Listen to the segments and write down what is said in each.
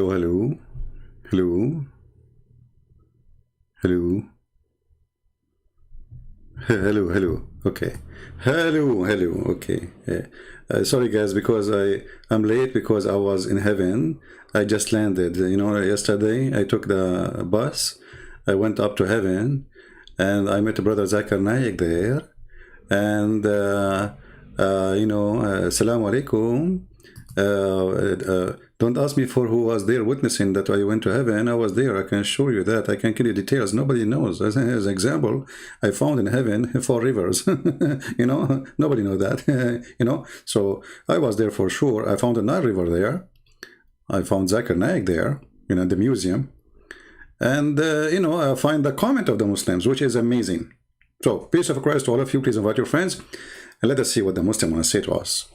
Hello, hello, hello, hello, hello, hello. Okay, hello, hello. Okay. Sorry, guys, because I'm late because I was in heaven. I just landed. You know, yesterday I took the bus. I went up to heaven, and I met brother Zakir Naik there, and you know, Assalamu alaikum. Don't ask me for who was there witnessing that I went to heaven. I was there. I can assure you that. I can give you details. Nobody knows. As an example, I found in heaven 4 rivers. You know, nobody knows that. You know, so I was there for sure. I found a Nile river there. I found Zakir Naik there, you know, in the museum. And, you know, I find the comment of the Muslims, which is amazing. So, peace of Christ to all of you. Please invite your friends. And let us see what the Muslim want to say to us.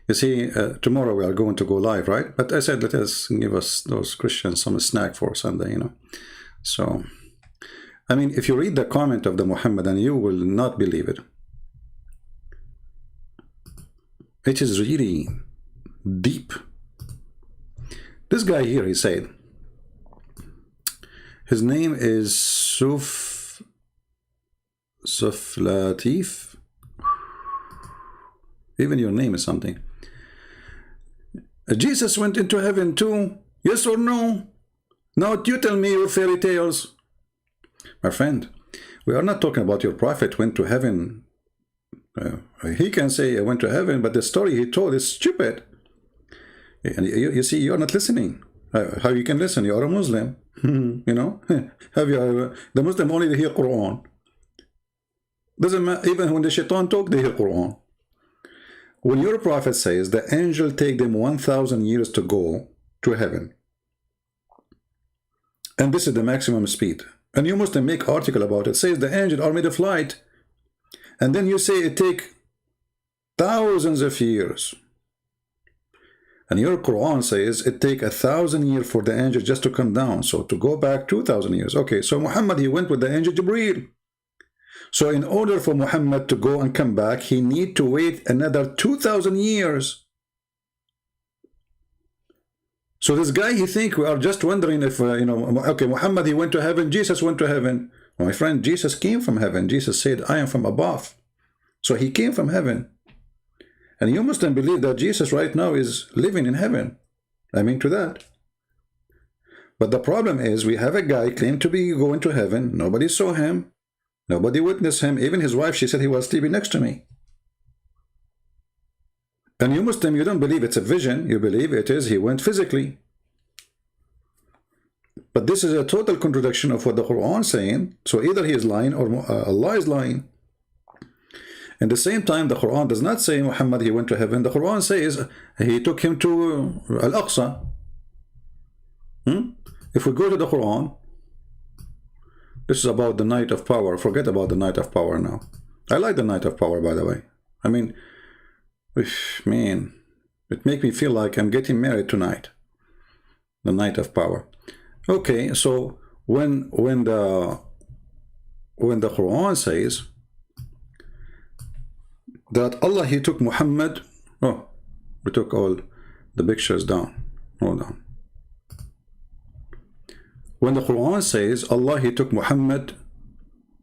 You see, tomorrow we are going to go live, right? But I said, let us give us those Christians some snack for Sunday, you know. So, I mean, if you read the comment of the Muhammad, and you will not believe it. It is really deep. This guy here, he said, his name is Latif. Even your name is something. Jesus went into heaven too. Yes or no? Now you tell me your fairy tales. My friend, we are not talking about your prophet went to heaven. He can say I went to heaven, but the story he told is stupid. And you see, you're not listening. How you can listen? You are a Muslim. You know? Have you the Muslim only hear Quran. Doesn't matter, even when the shaitan talk, they hear Quran. When your prophet says the angel take them 1,000 years to go to heaven, and this is the maximum speed, and you must make article about it, says the angel are made of light, and then you say it take thousands of years, and your Quran says it take 1,000 years for the angel just to come down, so to go back 2,000 years. Okay, so Muhammad, he went with the angel Jibreel. So in order for Muhammad to go and come back, he need to wait another 2,000 years. So this guy, he think we are just wondering if, you know, okay, Muhammad, he went to heaven, Jesus went to heaven. My friend, Jesus came from heaven. Jesus said, I am from above. So he came from heaven. And you mustn't believe that Jesus right now is living in heaven. I mean to that. But the problem is we have a guy claimed to be going to heaven. Nobody saw him. Nobody witnessed him. Even his wife, she said he was sleeping next to me. And you Muslim, you don't believe it's a vision. You believe it is he went physically. But this is a total contradiction of what the Quran is saying. So either he is lying or Allah is lying. At the same time, the Quran does not say Muhammad, he went to heaven. The Quran says he took him to Al-Aqsa. If we go to the Quran, this is about the night of power. Forget about the night of power now. I like the night of power, by the way. I mean, man, it makes me feel like I'm getting married tonight. The night of power. Okay, so when the Quran says that Allah, he took Muhammad. Oh, we took all the pictures down. Hold on. When the Quran says Allah, he took Muhammad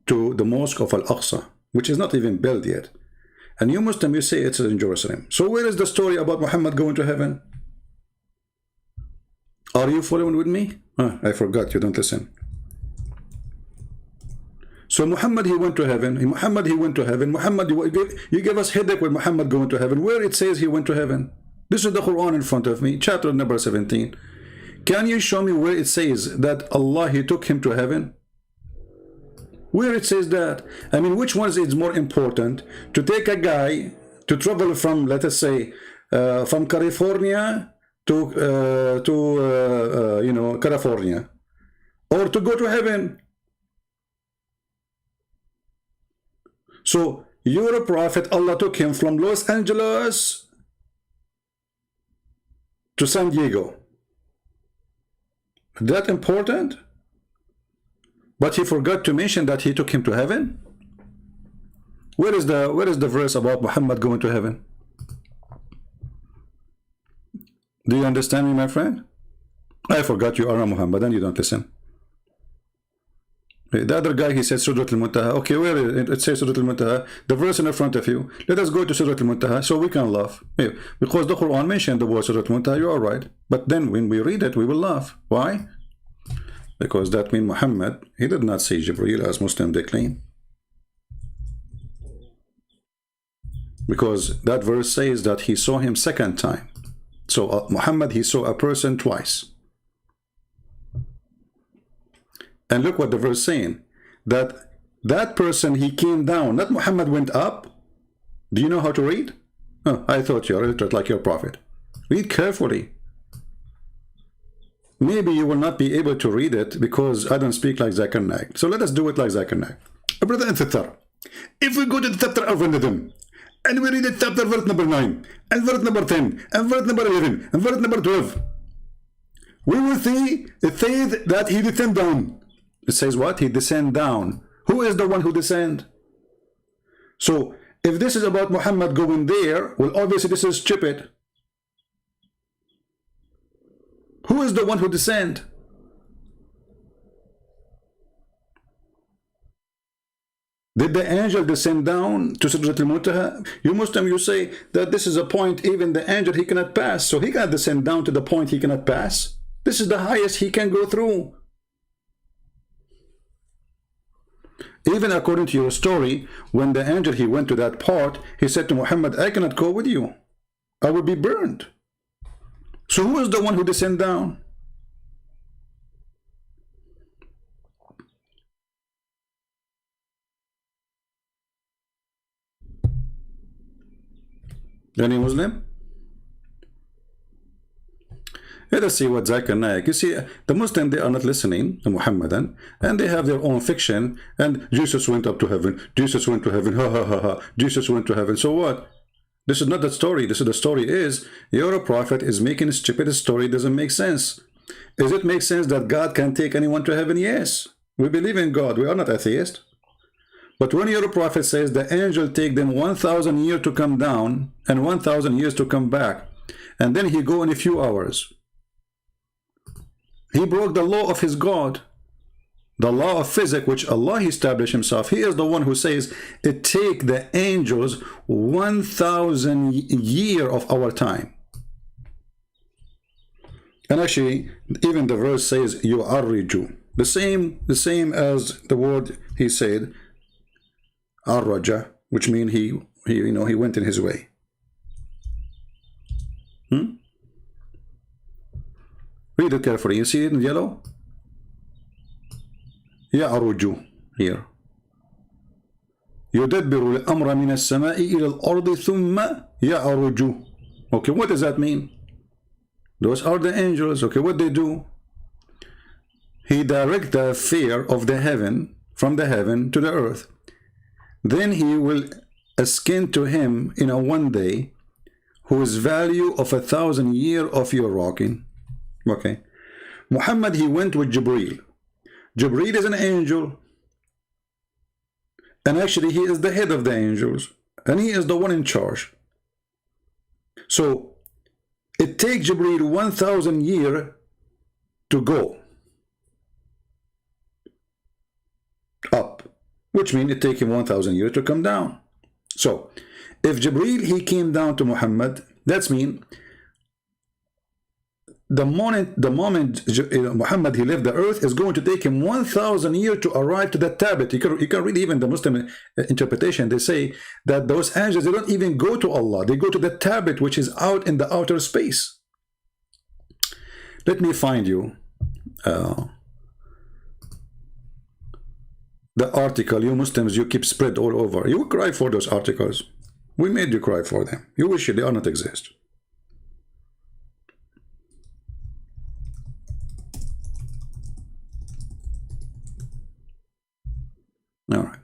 to the mosque of Al-Aqsa, which is not even built yet, and you Muslim, you say it's in Jerusalem. So where is the story about Muhammad going to heaven? Are you following with me? I forgot, you don't listen. So Muhammad, he went to heaven. Muhammad, he went to heaven. Muhammad, you gave us headache with Muhammad going to heaven. Where it says he went to heaven? This is the Quran in front of me, chapter number 17. Can you show me where it says that Allah, he took him to heaven? Where it says that? I mean, which one is more important? To take a guy to travel from, let us say, from California to you know, California, or to go to heaven? So your prophet, Allah took him from Los Angeles to San Diego. That important? But he forgot to mention that he took him to heaven. Where is the verse about Muhammad going to heaven? Do you understand me, my friend? I forgot you are a Muhammad and you don't listen. The other guy, he said Surah Al-Muntaha. Okay, where is it? It says Surah Al-Muntaha. The verse in front of you. Let us go to Surah Al-Muntaha so we can laugh. Yeah, because the Quran mentioned the word Surah Al-Muntaha, you are right. But then when we read it, we will laugh. Why? Because that means Muhammad, he did not see Jibreel as Muslim they claim. Because that verse says that he saw him second time. So Muhammad, he saw a person twice. And look what the verse saying, that person, he came down, not Muhammad went up. Do you know how to read? Oh, I thought you're illiterate like your prophet. Read carefully. Maybe you will not be able to read it because I don't speak like Zakir Naik. So let us do it like Zakir Naik. Brother and sister, if we go to the chapter of rhythm, and we read the chapter verse number 9, and verse number 10, and verse number 11, and verse number 12, we will see it says that he descended down. It says what? He descend down. Who is the one who descend? So if this is about Muhammad going there, well, obviously this is stupid. Who is the one who descend? Did the angel descend down to Sidratul Muntaha? You Muslim, you say that this is a point even the angel he cannot pass. So he cannot descend down to the point he cannot pass. This is the highest he can go through. Even according to your story, when the angel he went to that part, he said to Muhammad, I cannot go with you. I will be burned. So who is the one who descended down? Any Muslim? Let us see what Zakir Naik. You see, the Muslim, they are not listening, the Muhammadan, and they have their own fiction, and Jesus went up to heaven, Jesus went to heaven, ha ha ha ha, Jesus went to heaven. So what? This is not the story. This is the story is, you're a prophet is making a stupid story, doesn't make sense. Does it make sense that God can take anyone to heaven? Yes. We believe in God. We are not atheists. But when your prophet says the angel take them 1,000 years to come down and 1,000 years to come back, and then he go in a few hours, he broke the law of his God, the law of physics, which Allah established himself. He is the one who says it take the angels 1,000 years of our time. And actually, even the verse says yu'arriju, the same as the word he said, arraja, which means he went in his way. Read it carefully. You see it in yellow? يعرج here. يدبر الأمر من السماء إلى الأرض ثم يعرج. Okay, what does that mean? Those are the angels. Okay, what they do? He directs the affair of the heaven from the heaven to the earth. Then he will ascend to him in a one day, whose value of 1,000 years of your rocking. Okay, Muhammad, he went with Jibreel. Jibreel is an angel, and actually he is the head of the angels, and he is the one in charge. So it takes Jibreel 1,000 years to go up, which means it takes him 1,000 years to come down. So if Jibreel he came down to Muhammad, that's mean the moment Muhammad he left the earth is going to take him 1,000 years to arrive to that tablet. You can read even the Muslim interpretation. They say that those angels, they don't even go to Allah. They go to the tablet, which is out in the outer space. Let me find you the article. You Muslims, you keep spread all over. You will cry for those articles. We made you cry for them. You wish they do not exist. All right.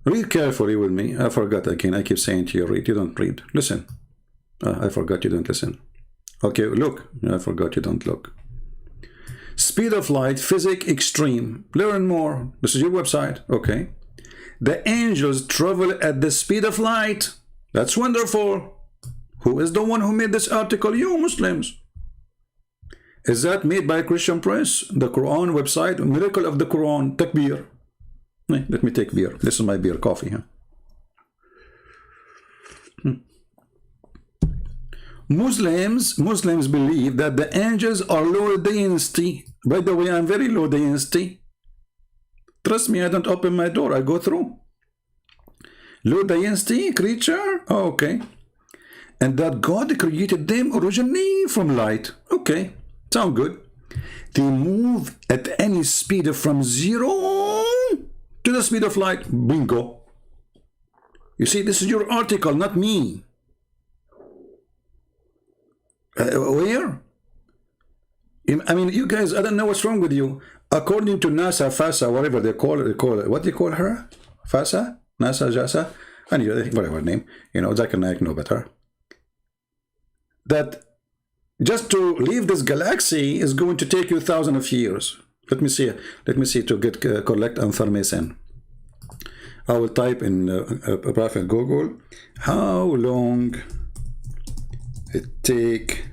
Read carefully with me. I forgot again. I keep saying to you, read. You don't read. Listen. I forgot you don't listen. Okay, look. I forgot you don't look. Speed of light, physics extreme. Learn more. This is your website. Okay. the angels travel at the speed of light. That's wonderful. Who is the one who made this article? You Muslims. Is that made by a Christian press? The Quran website? Miracle of the Quran. Takbir. Let me take beer. This is my beer, coffee. Huh? Muslims believe that the angels are low density. By the way, I'm very low density. Trust me, I don't open my door. I go through. Low density creature? Oh, okay. And that God created them originally from light. Okay, sound good. They move at any speed from 0 to the speed of light. Bingo. You see, this is your article, not me. Where? I mean, you guys, I don't know what's wrong with you. According to NASA, FASA, whatever they call it, what do you call her? FASA? NASA, JASA? Anyway, whatever her name. You know, Zakir Naik know better. That just to leave this galaxy is going to take you thousands of years. Let me see to get correct information. I will type in Prophet Google, how long it take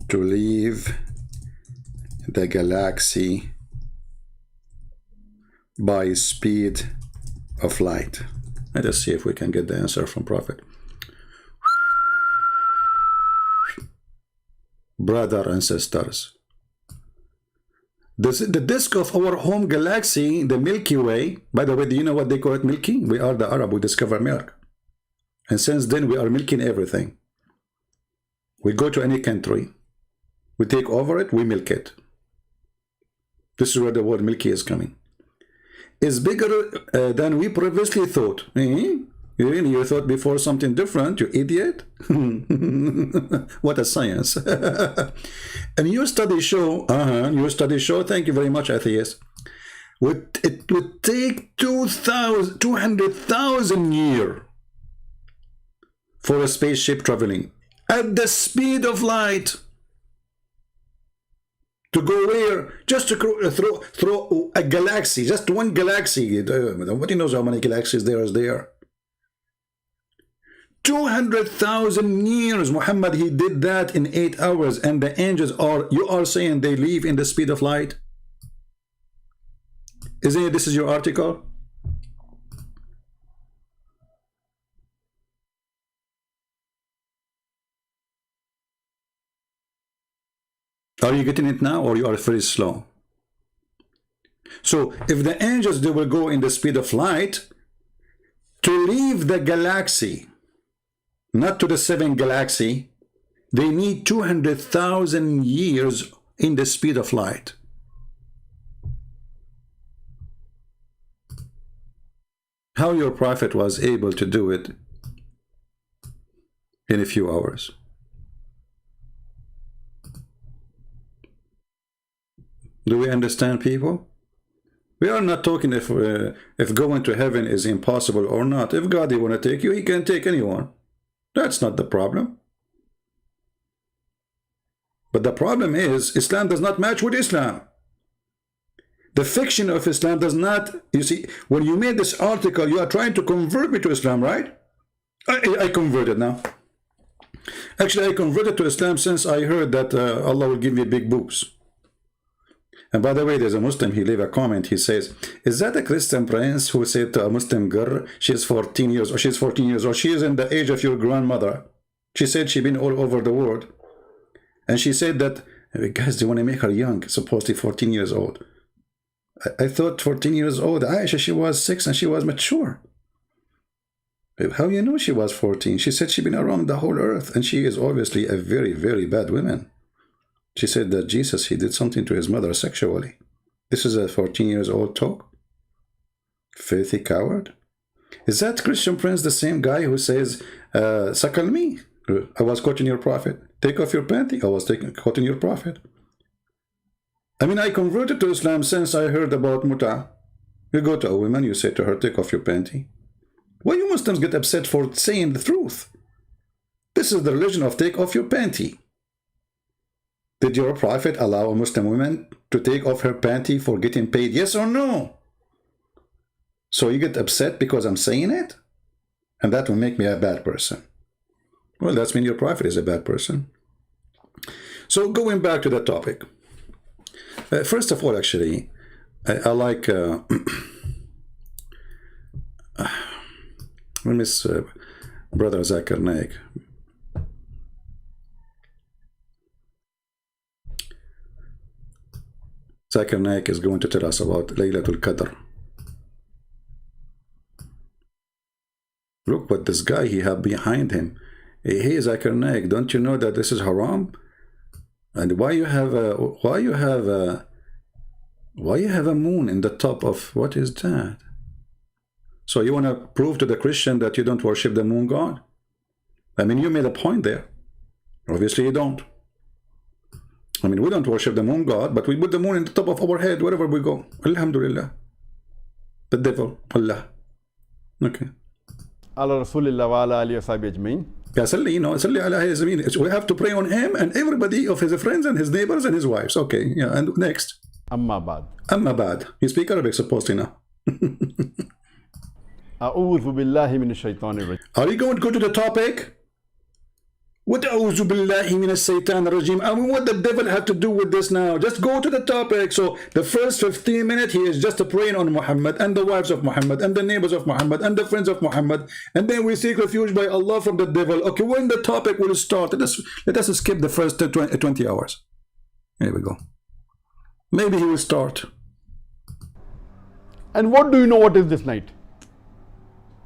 to leave the galaxy by speed of light. Let us see if we can get the answer from Prophet. Brother and sisters, the disk of our home galaxy, the Milky Way, by the way, do you know what they call it? Milky? We are the Arab who discover milk, and since then we are milking everything. We go to any country, we take over it, we milk it. This is where the word milky is coming. It's bigger than we previously thought. You thought before something different, you idiot. What a science. And your studies show, thank you very much, atheist, it would take 200,000 years for a spaceship traveling at the speed of light. To go where? Just to throw a galaxy, just one galaxy. Nobody knows how many galaxies there is there. 200,000 years. Muhammad, he did that in 8 hours, and the angels are, you are saying they leave in the speed of light? Isn't it? This is your article? Are you getting it now, or you are very slow? So if the angels, they will go in the speed of light to leave the galaxy, not to the 7th galaxy, they need 200,000 years in the speed of light. How your prophet was able to do it in a few hours? Do we understand, people? We are not talking if going to heaven is impossible or not. If God want to take you, he can take anyone. That's not the problem. But the problem is, Islam does not match with Islam. The fiction of Islam does not, you see, when you made this article, you are trying to convert me to Islam, right? I converted now. Actually, I converted to Islam since I heard that Allah will give me big boobs. And by the way, there's a Muslim, he leave a comment, he says, is that a Christian prince who said to a Muslim girl, she's 14 years, or she's 14 years, or she is in the age of your grandmother? She said she's been all over the world. And she said that, guys, they want to make her young, supposedly 14 years old. I thought 14 years old, Aisha, she was 6 and she was mature. How you know she was 14? She said she's been around the whole earth, and she is obviously a very, very bad woman. She said that Jesus, he did something to his mother sexually. This is a 14 years old talk? Filthy coward. Is that Christian prince the same guy who says, suckle me? I was quoting your prophet. Take off your panty. I was quoting your prophet. I mean, I converted to Islam since I heard about muta. You go to a woman, you say to her, take off your panty. Why you Muslims get upset for saying the truth? This is the religion of take off your panty. Did your prophet allow a Muslim woman to take off her panty for getting paid? Yes or no? So you get upset because I'm saying it? And that will make me a bad person. Well, that's mean your prophet is a bad person. So going back to the topic. First of all, actually, I like... we miss Brother Zakir Naik. Zakir Naik is going to tell us about Laylatul Qadr. Look what this guy he have behind him. Hey, Zakir Naik, don't you know that this is haram? And why you have a moon in the top of what is that? So you want to prove to the Christian that you don't worship the moon god? I mean, you made a point there. Obviously you don't. I mean, we don't worship the moon god, but we put the moon in the top of our head wherever we go. Alhamdulillah. The devil. Allah. Okay. Ala Rasulillah wa ala alihi wa sahbihi ajmain. Yeah, salli, you know, salli ala his, we have to pray on him and everybody of his friends and his neighbors and his wives. Okay, yeah, and next. Amma ba'd. Amma ba'd. You speak Arabic, supposed to know. A'udhu billahi minash shaitanir rajim. Are you going to go to the topic? What a'udhu billahi minash shaitanir rajim? I mean, what the devil have to do with this now? Just go to the topic. So the first 15 minutes, he is just praying on Muhammad and the wives of Muhammad and the neighbors of Muhammad and the friends of Muhammad. And then we seek refuge by Allah from the devil. Okay, when the topic will start, let us skip the first 20 hours. Here we go. Maybe he will start. And what do you know what is this night?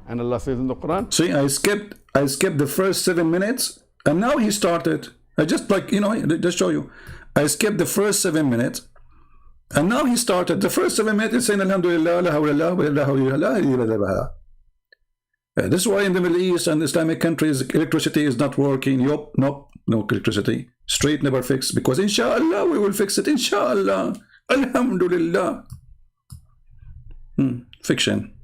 And Allah says in the Quran. See, I skipped the first 7 minutes. And now he started. I just like, you know, just show you. I skipped the first 7 minutes. And now he started. The first 7 minutes is saying, Alhamdulillah, la hawla wa la hawla. This is why in the Middle East and Islamic countries, electricity is not working. Yup, nope, no electricity. Street never fixed. Because inshallah, we will fix it. Inshallah. Alhamdulillah. Fiction.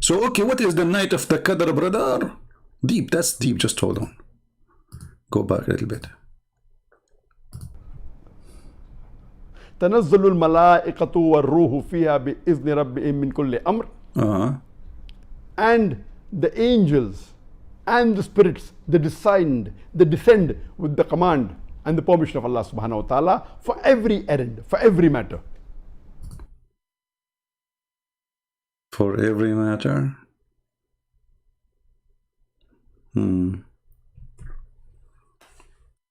So, okay, what is the night of the Qadr, brother? Deep, that's deep. Just hold on. Go back a little bit. تنزل الملائكة والروح فيها بإذن ربهم من كل أمر. And the angels and the spirits, they descend with the command and the permission of Allah subhanahu wa ta'ala for every errand, for every matter. For every matter?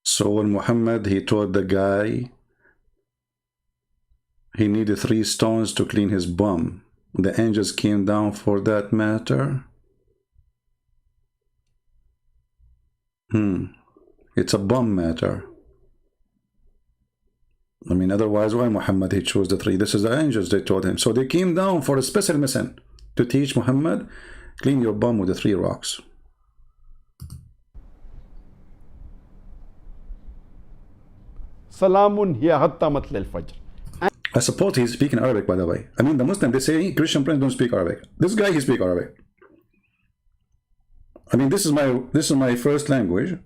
So when Muhammad, he told the guy he needed 3 stones to clean his bum, the angels came down for that matter? It's a bum matter. I mean, otherwise, why Muhammad, he chose the 3? This is the angels, they told him. So they came down for a special mission to teach Muhammad, clean your bum with the 3 rocks. Salamun hiya hatta matla'il fajr. I suppose he's speaking Arabic, by the way. I mean, the Muslim, they say Christian friends don't speak Arabic. This guy, he speaks Arabic. I mean, this is my first language.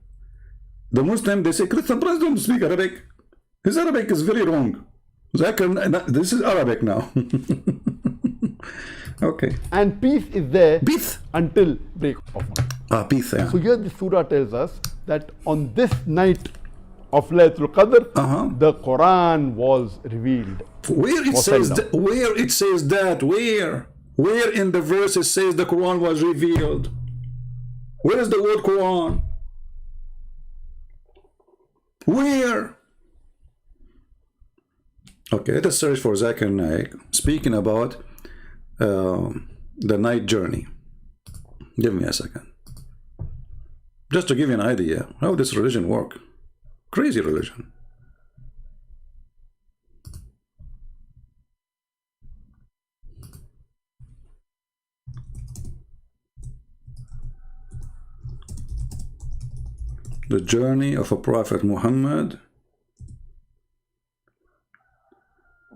The Muslim, they say Christian friends don't speak Arabic. His Arabic is very wrong. This is Arabic now. Okay. And peace is there peace until break of morning. Peace, yeah. So here the surah tells us that on this night of Laylatul Qadr, the Quran was revealed. Where it says that? Where in the verse it says the Quran was revealed? Where is the word Quran? Where? Okay, let us search for Zakir Naik speaking about the night journey. Give me a second. Just to give you an idea how this religion works. Crazy religion. The journey of a Prophet Muhammad.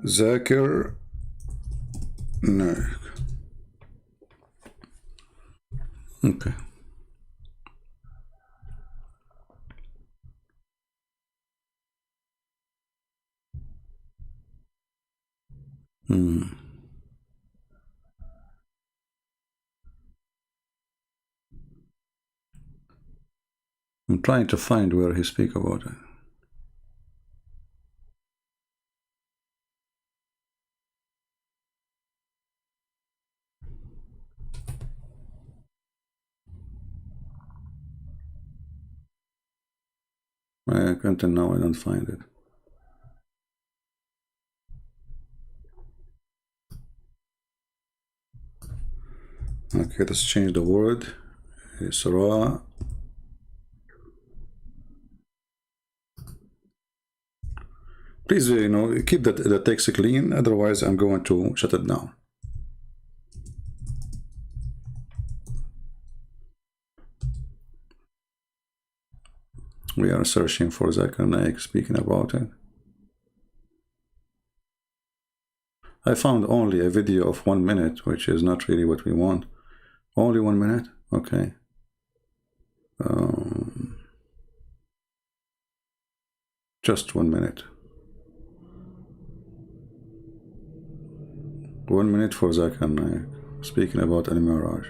Zakir Naik. Okay. I'm trying to find where he speak about it. I can't now, I don't find it. Okay, let's change the word. Surah. Please, keep the text clean, otherwise I'm going to shut it down. We are searching for Zakir Naik speaking about it. I found only a video of 1 minute, which is not really what we want. Only 1 minute? Okay. Just 1 minute. 1 minute for Zakir Naik speaking about Al-Miraj.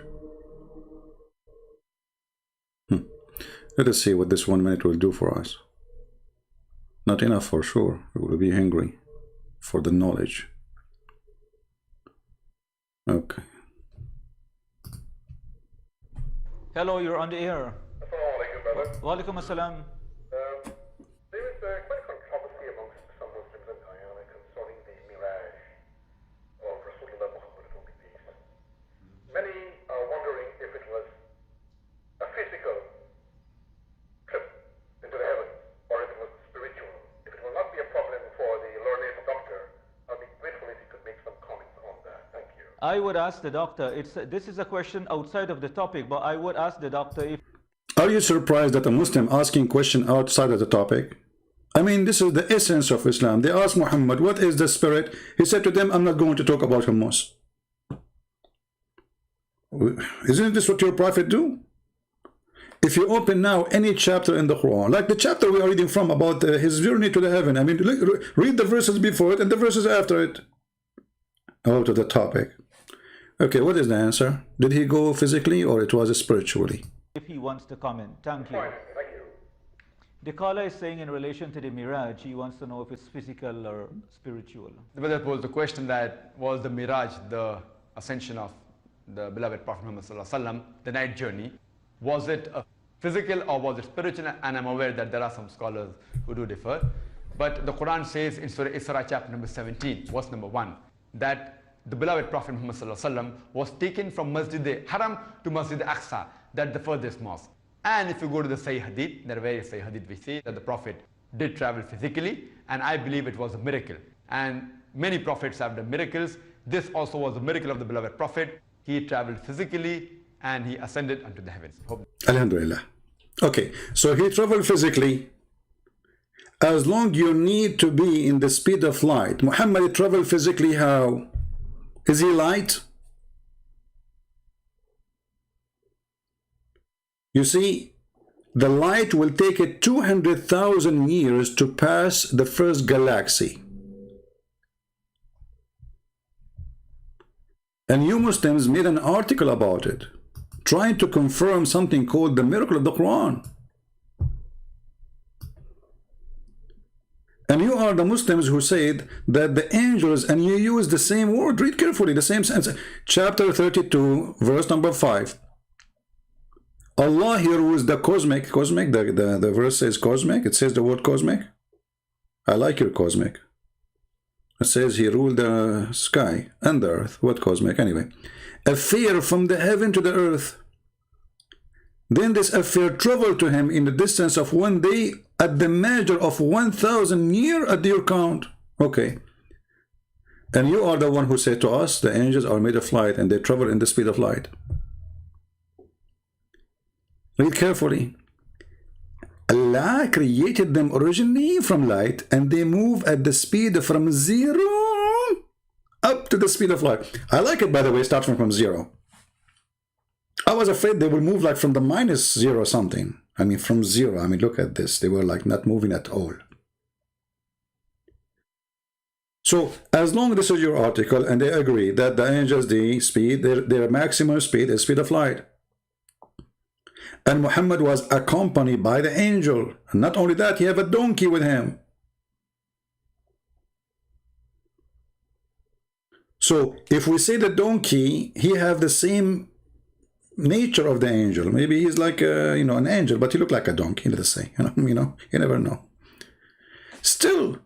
Let us see what this 1 minute will do for us. Not enough for sure. We will be hungry for the knowledge. Okay. Hello, you're on the air. Wa alaikum assalam. There is quite a controversy amongst some Muslims in Guyana concerning the Miraj of Rasulullah Muhammad whom be peace. Many are wondering if it was a physical trip into the heavens or if it was spiritual. If it will not be a problem for the learned doctor, I'll be grateful if you could make some comments on that. Thank you. I would ask the doctor, this is a question outside of the topic, but I would ask the doctor if... Are you surprised that a Muslim asking question outside of the topic? I mean, this is the essence of Islam. They asked Muhammad, what is the spirit? He said to them, I'm not going to talk about hummus. Isn't this what your prophet do? If you open now any chapter in the Quran, like the chapter we are reading from about his journey to the heaven, I mean, read the verses before it and the verses after it. Out of the topic. Okay, what is the answer? Did he go physically or it was spiritually? If he wants to comment. Thank you. Fine, thank you. The caller is saying in relation to the Miraj, he wants to know if it's physical or spiritual. The brother posed the question that was the Miraj, the ascension of the beloved Prophet Muhammad sallallahu alaihi wasallam, the night journey, was it a physical or was it spiritual? And I'm aware that there are some scholars who do differ. But the Quran says in Surah Isra chapter number 17, verse number 1, that the beloved Prophet Muhammad sallallahu alaihi wasallam was taken from Masjid Haram to Masjid Aqsa, that the furthest mosque. And if you go to the Sahih Hadith, there are various Sahih Hadith which say that the Prophet did travel physically, and I believe it was a miracle. And many prophets have done miracles. This also was a miracle of the beloved Prophet. He traveled physically and he ascended unto the heavens. Alhamdulillah. Okay, so he traveled physically. As long you need to be in the speed of light. Muhammad traveled physically how? Is he light? You see, the light will take it 200,000 years to pass the first galaxy. And you Muslims made an article about it, trying to confirm something called the miracle of the Quran. And you are the Muslims who said that the angels, and you use the same word, read carefully, the same sense. Chapter 32, verse number 5. Allah here was the cosmic, the verse says cosmic, it says the word cosmic. I like your cosmic. It says he ruled the sky and the earth. What cosmic? Anyway, affair from the heaven to the earth. Then this affair traveled to him in the distance of 1 day at the measure of 1,000 years at your count. Okay. And you are the one who said to us, the angels are made of light and they travel in the speed of light. Read carefully. Allah created them originally from light and they move at the speed from 0 up to the speed of light. I like it, by the way, starting from 0. I was afraid they will move like from the -0 something. I mean, from 0. I mean, look at this. They were like not moving at all. So, as long as this is your article and they agree that the angels, the speed, their maximum speed is speed of light. And Muhammad was accompanied by the angel. And not only that, he had a donkey with him. So if we say the donkey, he have the same nature of the angel. Maybe he's like you know, an angel, but he look like a donkey, let's say. You know, you never know. Still,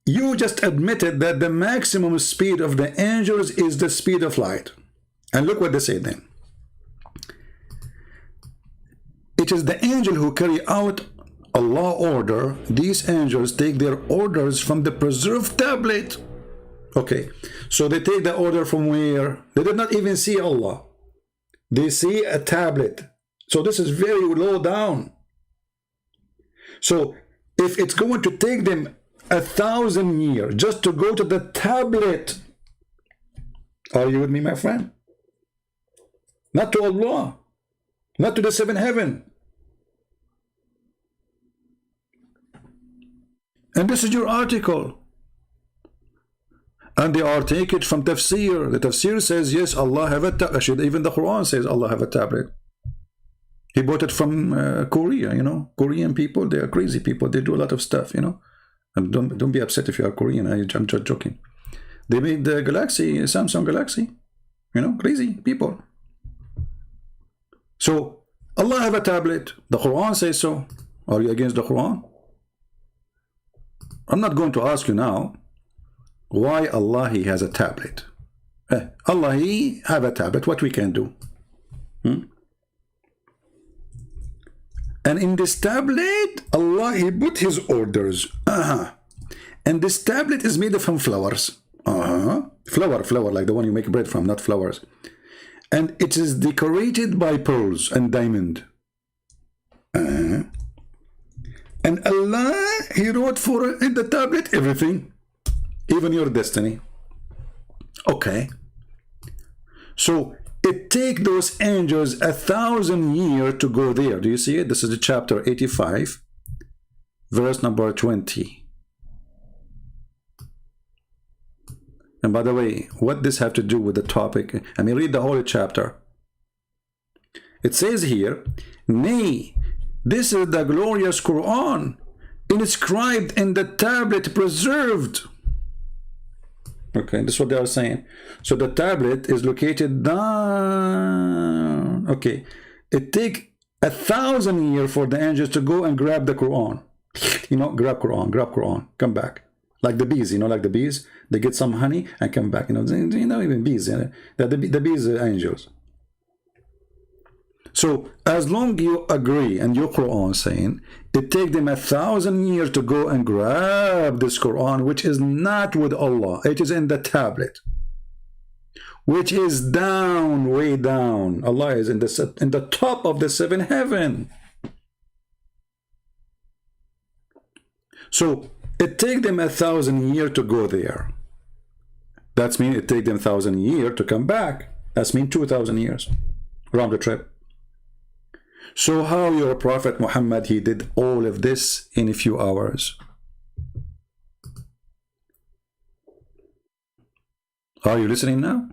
you just admitted that the maximum speed of the angels is the speed of light. And look what they say then. It is the angel who carry out a law order. These angels take their orders from the preserved tablet. Okay, so they take the order from where? They did not even see Allah. They see a tablet. So this is very low down. So if it's going to take them 1,000 years just to go to the tablet, are you with me, my friend? Not to Allah, not to the seventh heaven. And this is your article. And they are taken from tafsir. The tafsir says, yes, Allah have a tablet. Even the Quran says Allah have a tablet. He bought it from Korea, you know. Korean people, they are crazy people. They do a lot of stuff, you know. And don't be upset if you are Korean. I'm just joking. They made the Galaxy, Samsung Galaxy. You know, crazy people. So, Allah have a tablet. The Quran says so. Are you against the Quran? I'm not going to ask you now why Allah he has a tablet. Allah he have a tablet. What we can do? And in this tablet, Allah he put his orders. And this tablet is made from flowers. Flower, like the one you make bread from, not flowers. And it is decorated by pearls and diamond. And Allah, he wrote for in the tablet everything, even your destiny. Okay. So it take those angels 1,000 years to go there. Do you see it? This is the chapter 85, verse number 20. And by the way, what this have to do with the topic? I mean, read the whole chapter. It says here, nay, this is the glorious Quran, inscribed in the tablet preserved. Okay, this is what they are saying. So the tablet is located down. Okay, it take 1,000 years for the angels to go and grab the Quran. You know, grab Quran, come back. Like the bees, you know, like the bees, they get some honey and come back. You know, even bees, you know, the bees are angels. So as long as you agree, and your Quran saying it take them 1,000 years to go and grab this Quran, which is not with Allah, it is in the tablet, which is down, way down. Allah is in the top of the seventh heaven. So it take them 1,000 years to go there. That means it take them 1,000 years to come back. That means 2,000 years round the trip. So how your Prophet Muhammad, he did all of this in a few hours? Are you listening now?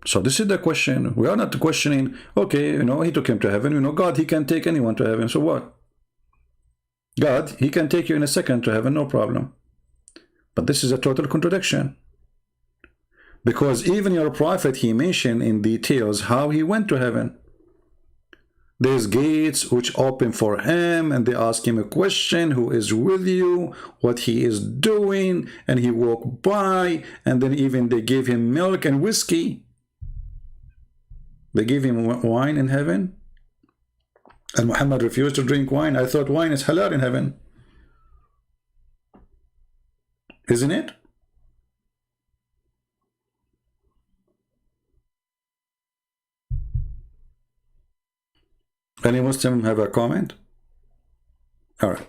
So this is the question. We are not questioning, okay, you know, he took him to heaven. You know, God, he can take anyone to heaven. So what? God, he can take you in a second to heaven, no problem. But this is a total contradiction. Because even your Prophet, he mentioned in details how he went to heaven. There's gates which open for him, and they ask him a question, who is with you, what he is doing, and he walked by, and then even they gave him milk and whiskey. They gave him wine in heaven. And Muhammad refused to drink wine. I thought wine is halal in heaven. Isn't it? Any Muslim have a comment? All right.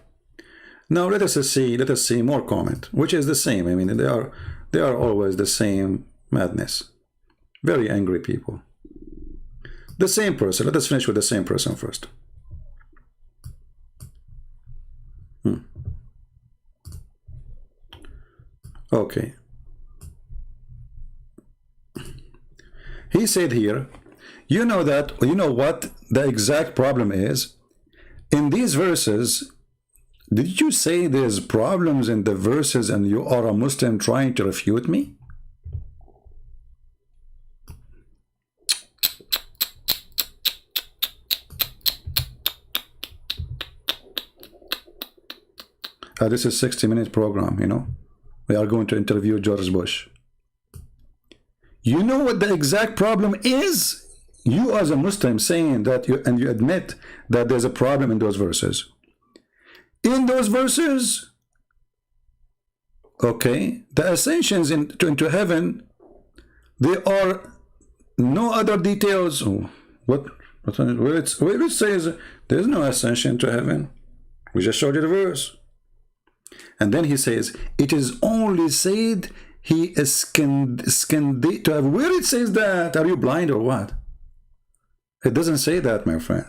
Now let us see more comment, which is the same. I mean, they are always the same madness. Very angry people. The same person. Let us finish with the same person first. Okay. He said here, You know that, you know what the exact problem is? In these verses, did you say there's problems in the verses and you are a Muslim trying to refute me? This is 60-minute program, you know. We are going to interview George Bush. You know what the exact problem is? You as a Muslim saying that, and you admit that there's a problem in those verses. In those verses, okay, the ascensions into heaven, there are no other details. Where it says there's no ascension to heaven. We just showed you the verse. And then he says, it is only said he is to have. Where it says that? Are you blind or what? It doesn't say that, my friend.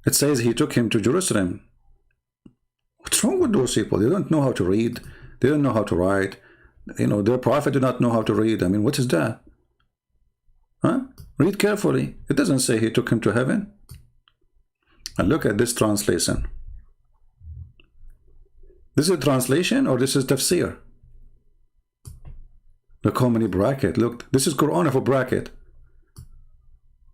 It says he took him to Jerusalem. What's wrong with those people? They don't know how to read. They don't know how to write. You know, their prophet did not know how to read. I mean, what is that? Huh? Read carefully. It doesn't say he took him to heaven. And look at this translation. This is a translation or this is tafsir? Look how many brackets. Look, this is Quran of a bracket.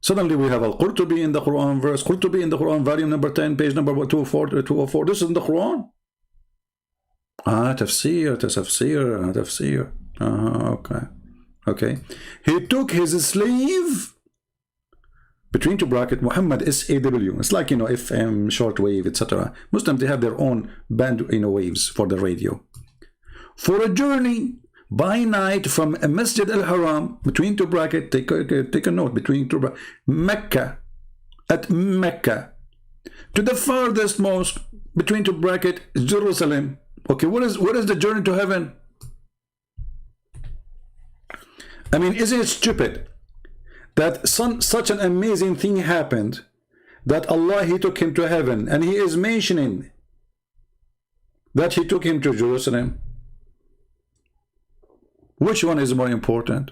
Suddenly we have Al-Qurtubi in the Quran verse, Qurtubi in the Quran, volume number 10, page number 204. This is in the Quran. Tafsir. Okay. Okay. He took his slave, between two brackets, Muhammad, SAW. It's like, you know, FM, shortwave, etc. Muslims, they have their own band, you know, waves for the radio. For a journey by night from a Masjid al-Haram, between two brackets, take a note, between two brackets, Mecca, at Mecca, to the farthest mosque, between two brackets, Jerusalem. Okay, what is the journey to heaven? I mean, isn't it stupid that such an amazing thing happened, that Allah, he took him to heaven, and he is mentioning that he took him to Jerusalem? Which one is more important?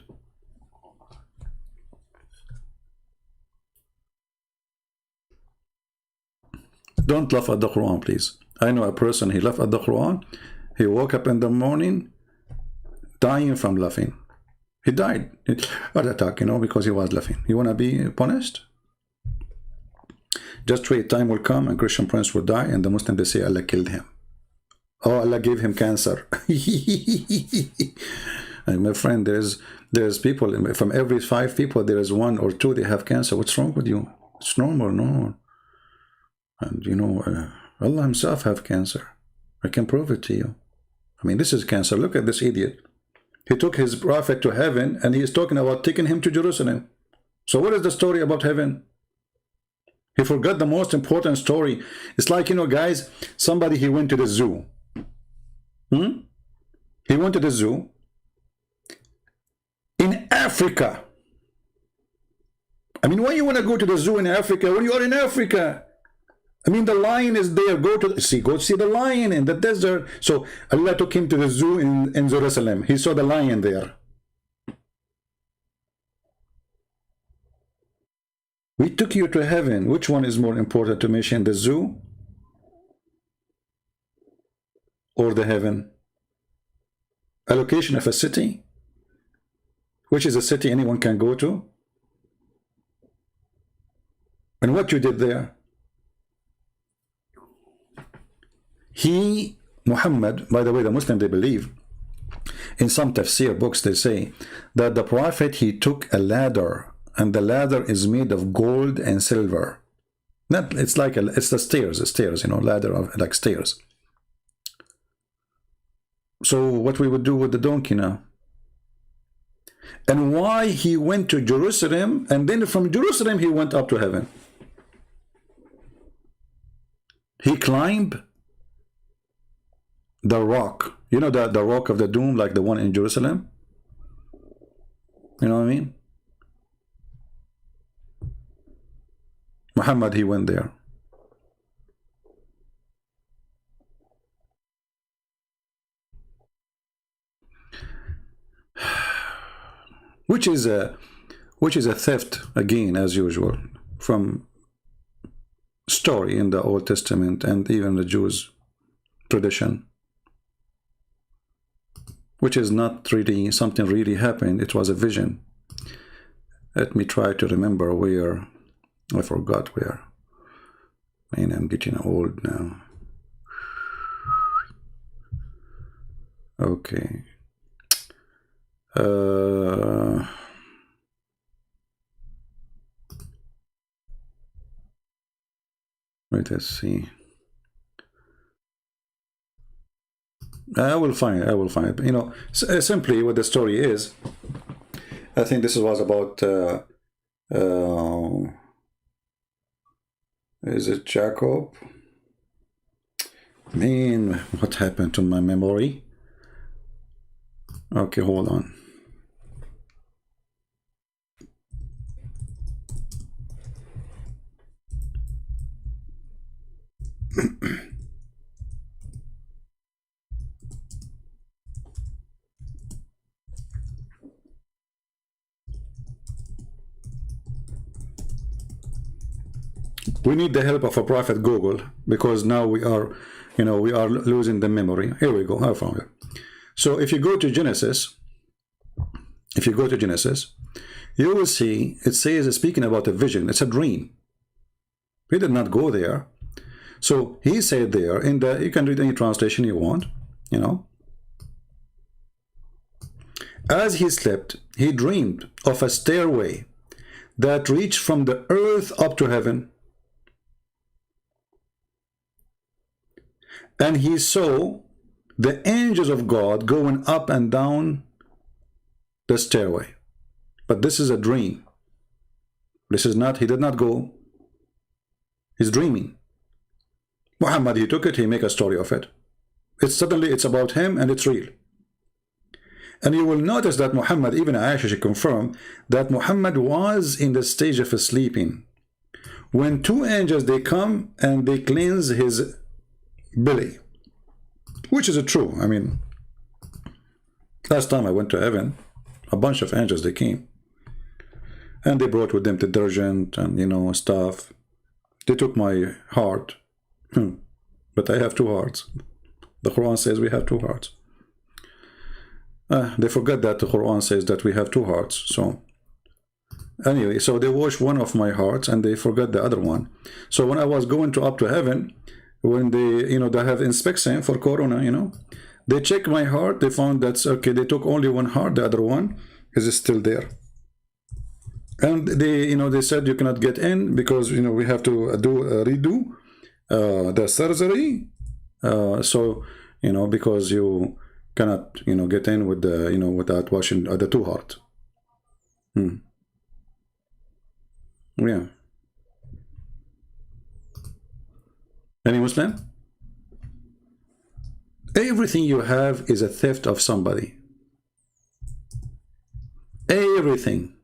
Don't laugh at the Quran, please. I know a person, he laughed at the Quran. He woke up in the morning dying from laughing. He died. Heart attack, you know, because he was laughing. You want to be punished? Just wait, time will come and Christian Prince will die, and the Muslim, they say Allah killed him. Oh, Allah gave him cancer. And my friend, there's people, from every 5 people, there is 1 or 2, they have cancer. What's wrong with you? It's normal, no. And you know, Allah himself have cancer. I can prove it to you. I mean, this is cancer. Look at this idiot. He took his prophet to heaven, and he is talking about taking him to Jerusalem. So what is the story about heaven? He forgot the most important story. It's like, you know, guys, somebody, he went to the zoo. He went to the zoo in Africa. I mean, why you want to go to the zoo in Africa when you are in Africa? I mean, the lion is there. Go see the lion in the desert. So Allah took him to the zoo in Jerusalem. He saw the lion there. We took you to heaven. Which one is more important to mention, the zoo or the heaven? A location of a city, which is a city anyone can go to, and what you did there. He, Muhammad, by the way, the Muslim, they believe, in some tafsir books, they say that the prophet, he took a ladder, and the ladder is made of gold and silver. It's the stairs, you know, ladder of like stairs. So what we would do with the donkey now? And why he went to Jerusalem, and then from Jerusalem he went up to heaven? He climbed the rock, you know, the rock of the doom, like the one in Jerusalem. You know what I mean? Muhammad, he went there. Which is which is a theft, again, as usual, from story in the Old Testament and even the Jews' tradition, which is not really something really happened. It was a vision. Let me try to remember where. I forgot where. Man, I'm getting old now. Okay. Wait, let's see. I will find it. You know, simply what the story is, I think this was about, is it Jacob? Man, what happened to my memory? Okay, hold on. We need the help of a prophet Google, because now we are, you know, we are losing the memory. Here we go. I found it. So if you go to Genesis, you will see it says, speaking about a vision, it's a dream. He did not go there. So he said there in the, you can read any translation you want, you know. As he slept, he dreamed of a stairway that reached from the earth up to heaven. And he saw the angels of God going up and down the stairway. But this is a dream. This is not, he did not go. He's dreaming. Muhammad, he took it, he make a story of it. It's suddenly, it's about him and it's real. And you will notice that Muhammad, even Aisha, she confirmed that Muhammad was in the stage of sleeping. When two angels, they come and they cleanse his belly, which is true. I mean, last time I went to heaven, a bunch of angels, they came. And they brought with them detergent and, you know, stuff. They took my heart. But I have two hearts. The Quran says we have two hearts. They forget that the Quran says that we have two hearts. So anyway, so they washed one of my hearts and they forgot the other one. So when I was going to up to heaven, when they, you know, they have inspection for Corona, you know, they check my heart, they found that's okay, they took only one heart, the other one is still there. And they, you know, they said you cannot get in because, you know, we have to redo the surgery. So, you know, because you cannot, you know, get in with the, you know, without washing the two heart. Yeah. Any Muslim? Everything you have is a theft of somebody. Everything.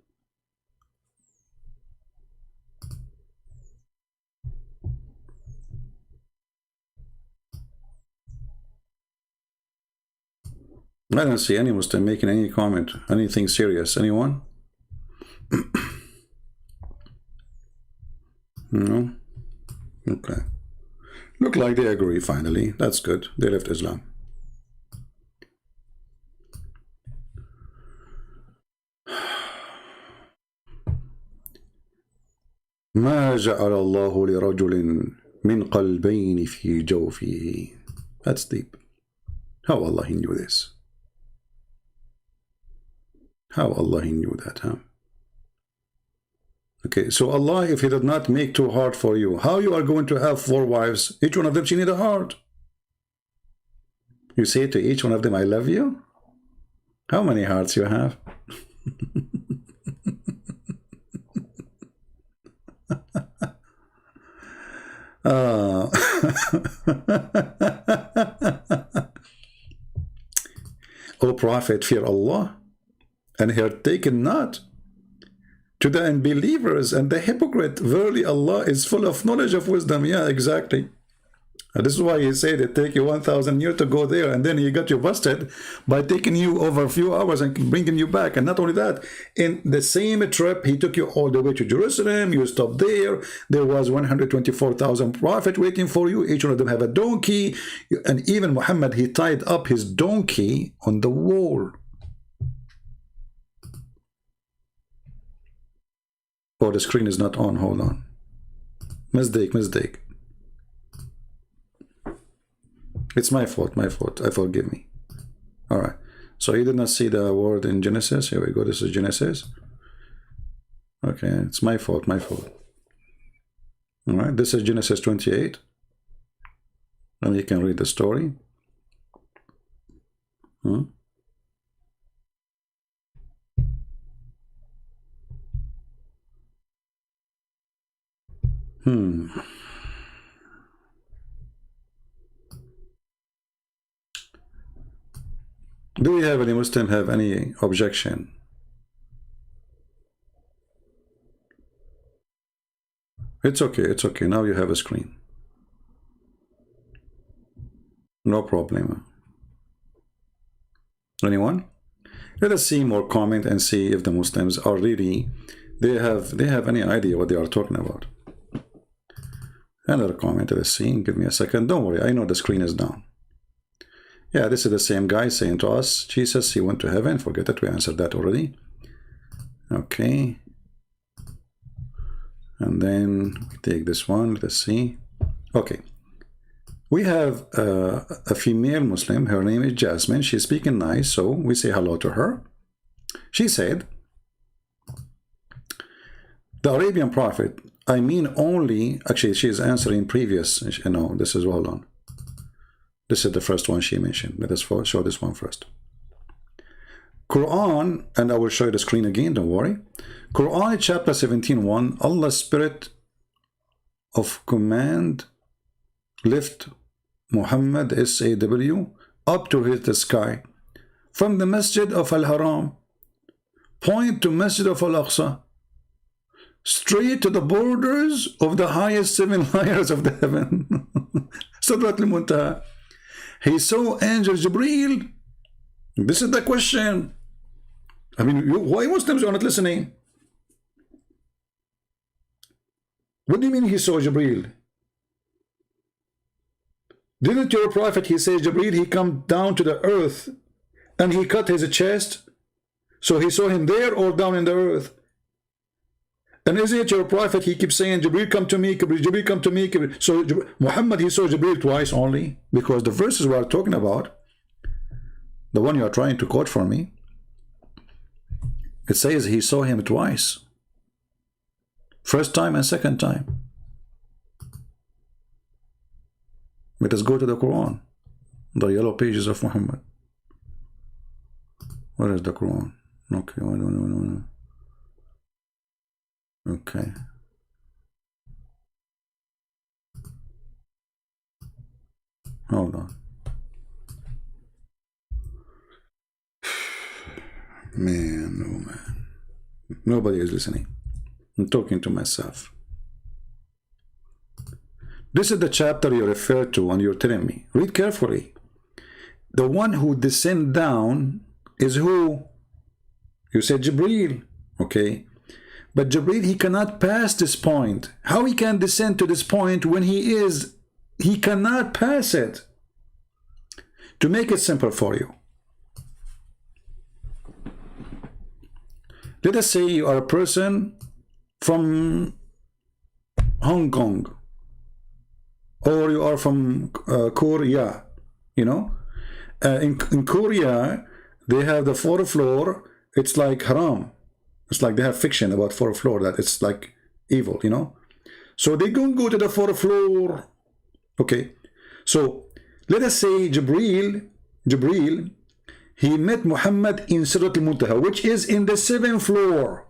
I don't see any Muslim making any comment, anything serious. Anyone? No? Okay. Look like they agree finally. That's good. They left Islam. ما جعل الله لرجل من قلبين في جوفه. That's deep. How Allah He knew this? How Allah He knew that, huh? Okay, so Allah, if He did not make two hearts for you, how you are going to have 4 wives? Each one of them, she need a heart. You say to each one of them, I love you? How many hearts you have? O Prophet, fear Allah, and he had taken not to the unbelievers and the hypocrite. Verily Allah is full of knowledge of wisdom. Yeah, exactly. This is why he said it take you 1,000 years to go there, and then he got you busted by taking you over a few hours and bringing you back. And not only that, in the same trip, he took you all the way to Jerusalem. You stopped there. There was 124,000 prophets waiting for you. Each one of them have a donkey. And even Muhammad, he tied up his donkey on the wall. Oh, the screen is not on. Hold on. Mistake. It's my fault. Forgive me. All right. So you did not see the word in Genesis. Here we go. This is Genesis. Okay. It's my fault. All right. This is Genesis 28. And you can read the story. Do we have any Muslim have any objection? It's okay. Now you have a screen. No problem. Anyone? Let us see more comment and see if the Muslims are really they have any idea what they are talking about. Another comment. Let's see. Give me a second. Don't worry. I know the screen is down. Yeah, this is the same guy saying to us, Jesus, he went to heaven. Forget it. We answered that already. Okay. And then we take this one. Let's see. Okay. We have a female Muslim. Her name is Jasmine. She's speaking nice, so we say hello to her. She said, the Arabian prophet, I mean only, actually she's answering previous, this is, hold on. This is the first one she mentioned. Let us show this one first. Quran, and I will show you the screen again, don't worry. Quran chapter 17:1, Allah's spirit of command lift Muhammad SAW up to the sky from the Masjid of Al-Haram, point to Masjid of Al-Aqsa, straight to the borders of the highest 7 layers of the heaven. Sadrat al-Muntaha. He saw angel Jibreel. This is the question. I mean, why Muslims are not listening? What do you mean he saw Jibreel? Didn't your prophet, he says, Jibreel, he come down to the earth and he cut his chest? So he saw him there or down in the earth? And isn't it your prophet, he keeps saying, Jibreel come to me, Jibreel come to me. So Muhammad, he saw Jibreel twice only, because the verses we are talking about, the one you are trying to quote for me, it says he saw him twice. First time and second time. Let us go to the Quran, the yellow pages of Muhammad. Where is the Quran? Okay, no. Okay. Hold on. Man, oh man. Nobody is listening. I'm talking to myself. This is the chapter you refer to and you're telling me. Read carefully. The one who descend down is who? You said Jibreel. Okay. But Jibreel, he cannot pass this point. How he can descend to this point when he cannot pass it? To make it simple for you. Let us say you are a person from Hong Kong, or you are from Korea, in Korea, they have the 4th floor, it's like haram. It's like they have fiction about 4th floor, that it's like evil, So they don't go to the 4th floor. Okay. So let us say Jibreel, he met Muhammad in Sidrat al-Muntaha, which is in the 7th floor.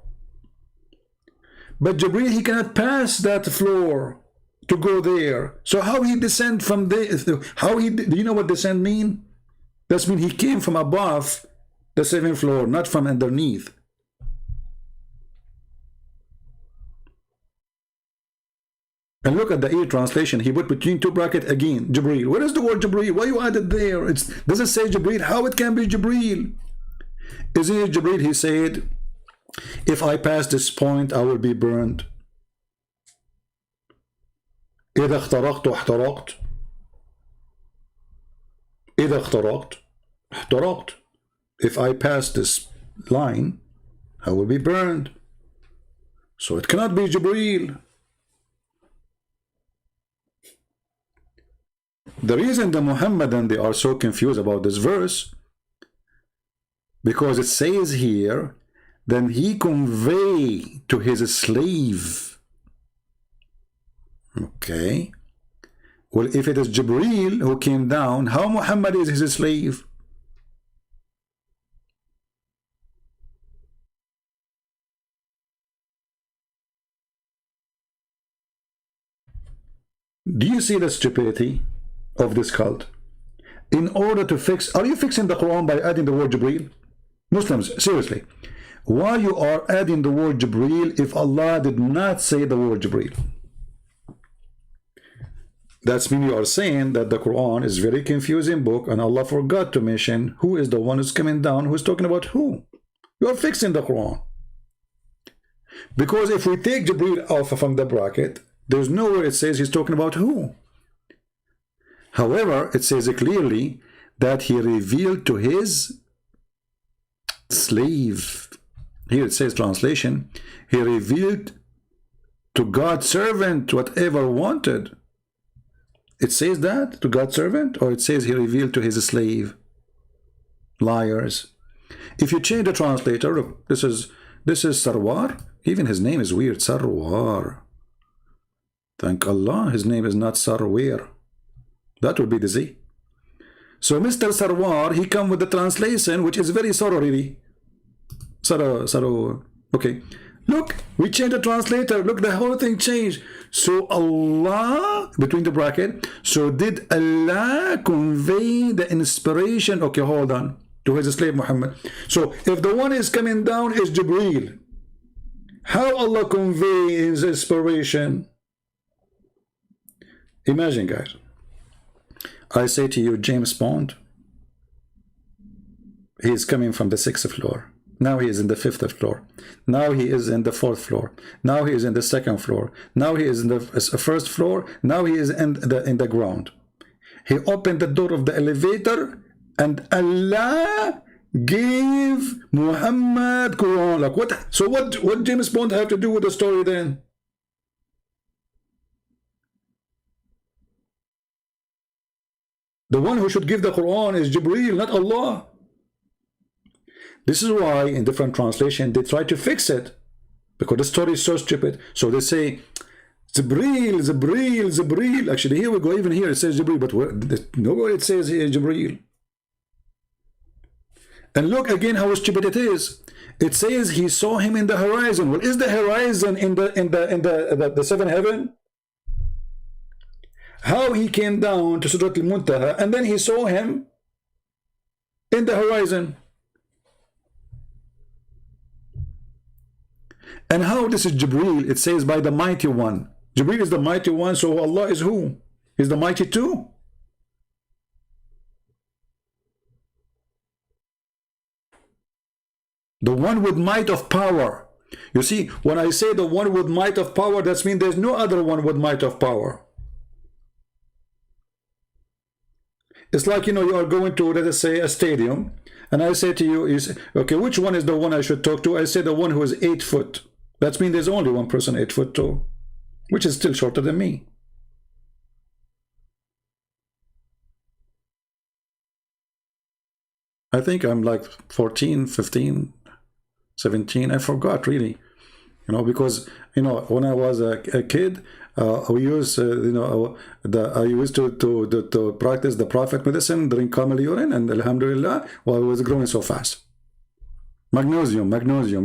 But Jibreel, he cannot pass that floor to go there. So how he descend from there? Do you know what descend mean? That means he came from above the 7th floor, not from underneath. And look at the E translation. He put between two brackets again, Jibreel. Where is the word Jibreel? Why you added there? It doesn't say Jibreel. How it can be Jibreel? Isn't it Jibreel? He said, if I pass this point, I will be burned. إذا اخترقت احترقت. إذا اخترقت احترقت. If I pass this line, I will be burned. So it cannot be Jibreel. The reason the Muhammadan, they are so confused about this verse, because it says here, then he convey to his slave. Okay. Well, if it is Jibreel who came down, how Muhammad is his slave? Do you see the stupidity of this cult? In order to fix, are you fixing the Quran by adding the word Jibreel? Muslims, seriously, why you are adding the word Jibreel if Allah did not say the word Jibreel? That's mean you are saying that the Quran is very confusing book and Allah forgot to mention who is the one who's coming down, who's talking about who. You are fixing the Quran. Because if we take Jibreel off from the bracket, there's nowhere it says he's talking about who. However, it says clearly that he revealed to his slave. Here it says translation, he revealed to God's servant whatever wanted. It says that to God's servant, or it says he revealed to his slave. Liars. If you change the translator, look, this is Sarwar. Even his name is weird, Sarwar. Thank Allah, his name is not Sarwar. That would be the Z. So Mr. Sarwar, he come with the translation, which is very sorrow really. Sorrow. Okay. Look, we changed the translator. Look, the whole thing changed. So Allah, between the bracket, so did Allah convey the inspiration? Okay, hold on. To his slave Muhammad. So if the one is coming down is Jibreel, how Allah convey his inspiration? Imagine, guys. I say to you, James Bond, he is coming from the 6th floor. Now he is in the 5th floor. Now he is in the 4th floor. Now he is in the 2nd floor. Now he is in the 1st floor. Now he is in the ground. He opened the door of the elevator and Allah gave Muhammad Quran. Like what? So what James Bond have to do with the story then? The one who should give the Quran is Jibreel, not Allah. This is why in different translation they try to fix it, because the story is so stupid. So they say Jibreel, Jibreel, Jibreel. Actually, here we go. Even here it says Jibreel, but nowhere it says here Jibreel. And look again how stupid it is. It says he saw him in the horizon. Well, is the horizon in the seventh heaven? How he came down to Surat al-Muntaha and then he saw him in the horizon. And how this is Jibreel? It says by the mighty one. Jibreel is the mighty one, so Allah is who? Is the mighty too? The one with might of power. You see, when I say the one with might of power, that means there's no other one with might of power. It's like, you know, you are going to, let us say, a stadium, and I say to you, okay, which one is the one I should talk to? I say the one who is 8 foot. That means there's only one person 8 foot tall, which is still shorter than me. I think I'm like 14, 15, 17. I forgot really, you know, because, you know, when I was a kid, we used, you know, I used to practice the Prophet medicine, drink camel urine, and Alhamdulillah, while I was growing so fast. Magnesium,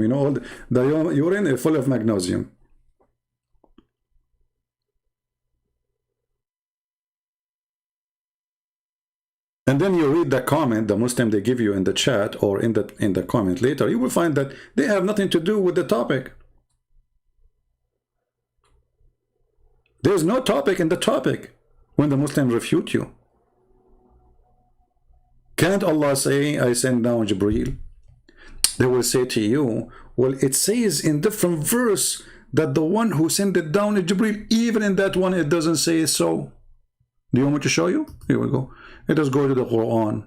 you know, all the urine is full of magnesium. And then you read the comment, the Muslim they give you in the chat or in the comment later, you will find that they have nothing to do with the topic. There's no topic in the topic when the Muslims refute you. Can't Allah say, I send down Jibreel? They will say to you, well, it says in different verse that the one who sent it down is Jibreel. Even in that one, it doesn't say so. Do you want me to show you? Here we go. Let us go to the Quran.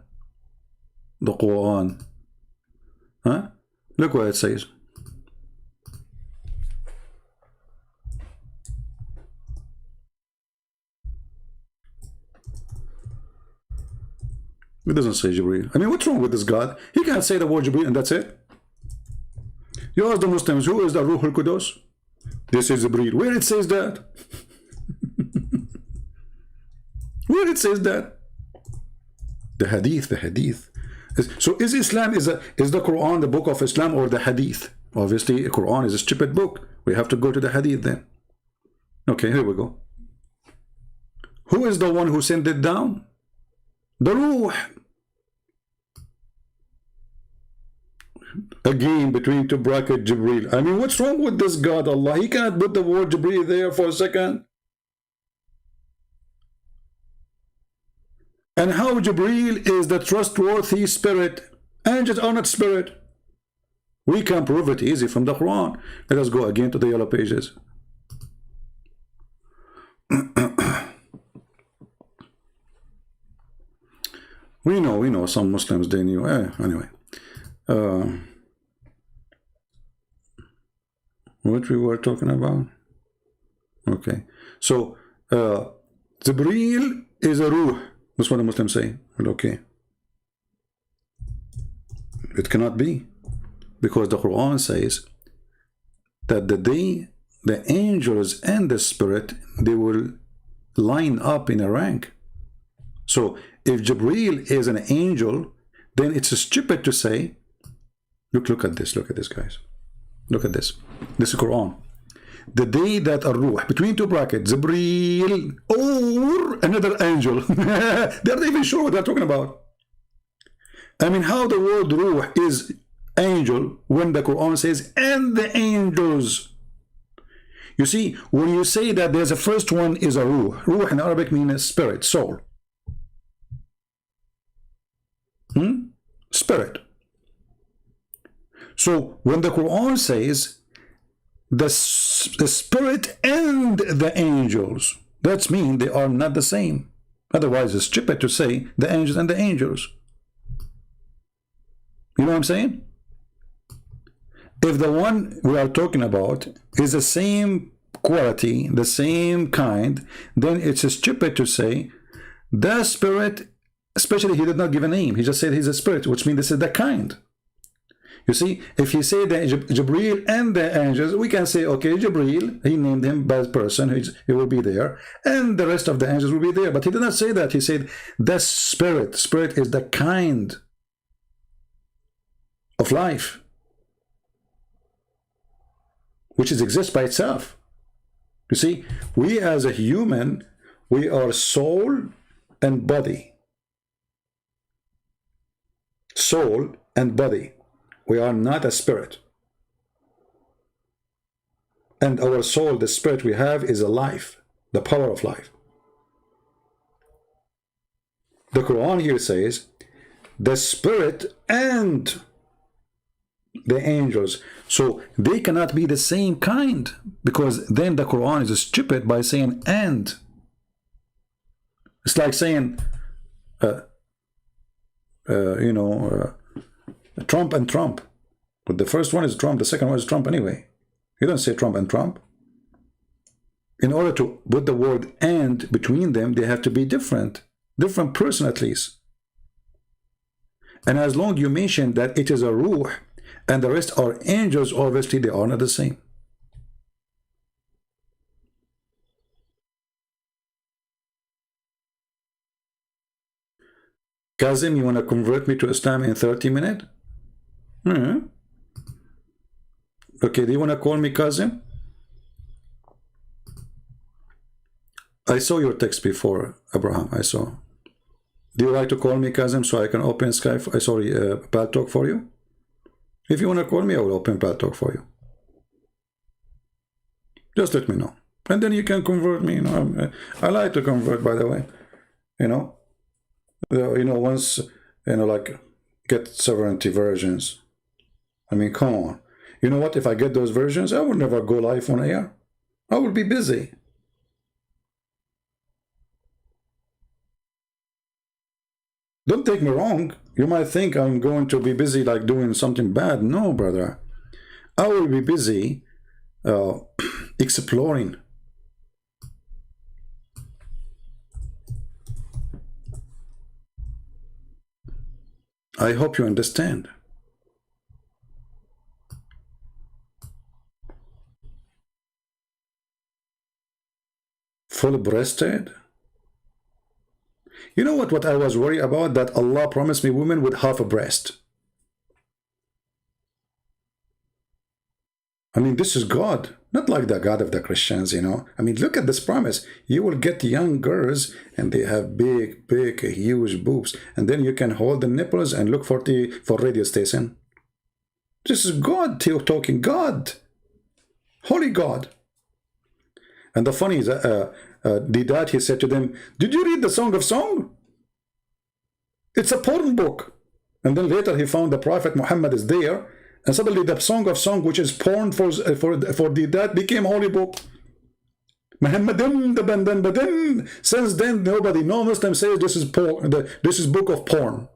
The Quran. Huh? Look what it says. It doesn't say Jibreel. I mean, what's wrong with this God? He can't say the word Jibreel and that's it. You ask the Muslims, who is the Ruh al-Qudus? This is Jibreel. Where it says that? Where it says that? The Hadith, the Hadith. So is Islam, is the Quran the book of Islam or the Hadith? Obviously, the Quran is a stupid book. We have to go to the Hadith then. Okay, here we go. Who is the one who sent it down? The Ruh. Again, between two brackets, Jibreel. I mean, what's wrong with this God, Allah? He can't put the word Jibreel there for a second. And how Jibreel is the trustworthy spirit. Angels are not spirit. We can prove it easy from the Quran. Let us go again to the yellow pages. We know some Muslims, they knew. Anyway. What we were talking about? Okay. So, Jibreel is a Ruh. That's what the Muslims say. Well, okay. It cannot be. Because the Quran says that the day the angels and the spirit, they will line up in a rank. So, if Jibreel is an angel, then it's stupid to say, look at this, guys. Look at this. This is Quran. The day that a Ruh, between two brackets, Jibreel or another angel. They're not even sure what they're talking about. I mean, how the word Ruh is angel when the Quran says, and the angels. You see, when you say that there's a first one is a Ruh. Ruh in Arabic means spirit, soul. Spirit. So when the Quran says the spirit and the angels, that means they are not the same. Otherwise, it's stupid to say the angels and the angels. You know what I'm saying? If the one we are talking about is the same quality, the same kind, then it's stupid to say the spirit. Especially, he did not give a name. He just said he's a spirit, which means this is the kind. You see, if he said that Jibreel and the angels, we can say, okay, Jibreel, he named him by person, he will be there, and the rest of the angels will be there. But he did not say that. He said the spirit. Spirit is the kind of life, which exists by itself. You see, we as a human, we are soul and body. Soul and body. We are not a spirit. And our soul, the spirit we have, is a life, the power of life. The Quran here says the spirit and the angels. So they cannot be the same kind, because then the Quran is stupid by saying and. It's like saying Trump and Trump. But the first one is Trump, the second one is Trump anyway. You don't say Trump and Trump. In order to put the word and between them, they have to be different. Different person at least. And as long as you mention that it is a Ruh and the rest are angels, obviously they are not the same. Kazim, you want to convert me to Islam in 30 minutes? Okay, do you want to call me Kazim? I saw your text before, Abraham, I saw. Do you like to call me Kazim so I can open Skype, Pal Talk for you? If you want to call me, I will open Pal Talk for you. Just let me know. And then you can convert me. You know, I like to convert, by the way. You know, once, like, get sovereignty versions. I mean, come on. You know what? If I get those versions, I will never go live on air. I will be busy. Don't take me wrong. You might think I'm going to be busy like doing something bad. No, brother. I will be busy exploring. I hope you understand. Full-breasted? You know what I was worried about? That Allah promised me women with half a breast. I mean, this is God, not like the God of the Christians, I mean, look at this promise. You will get young girls and they have big, huge boobs. And then you can hold the nipples and look for radio station. This is God talking. God. Holy God. And the funny is, Didat, he said to them, did you read the Song of Song? It's a porn book. And then later he found the Prophet Muhammad is there. And suddenly the Song of Song, which is porn for Didat, became holy book. Muhammadin, the Bandan. Since then, nobody, no Muslim says this is porn. This is book of porn.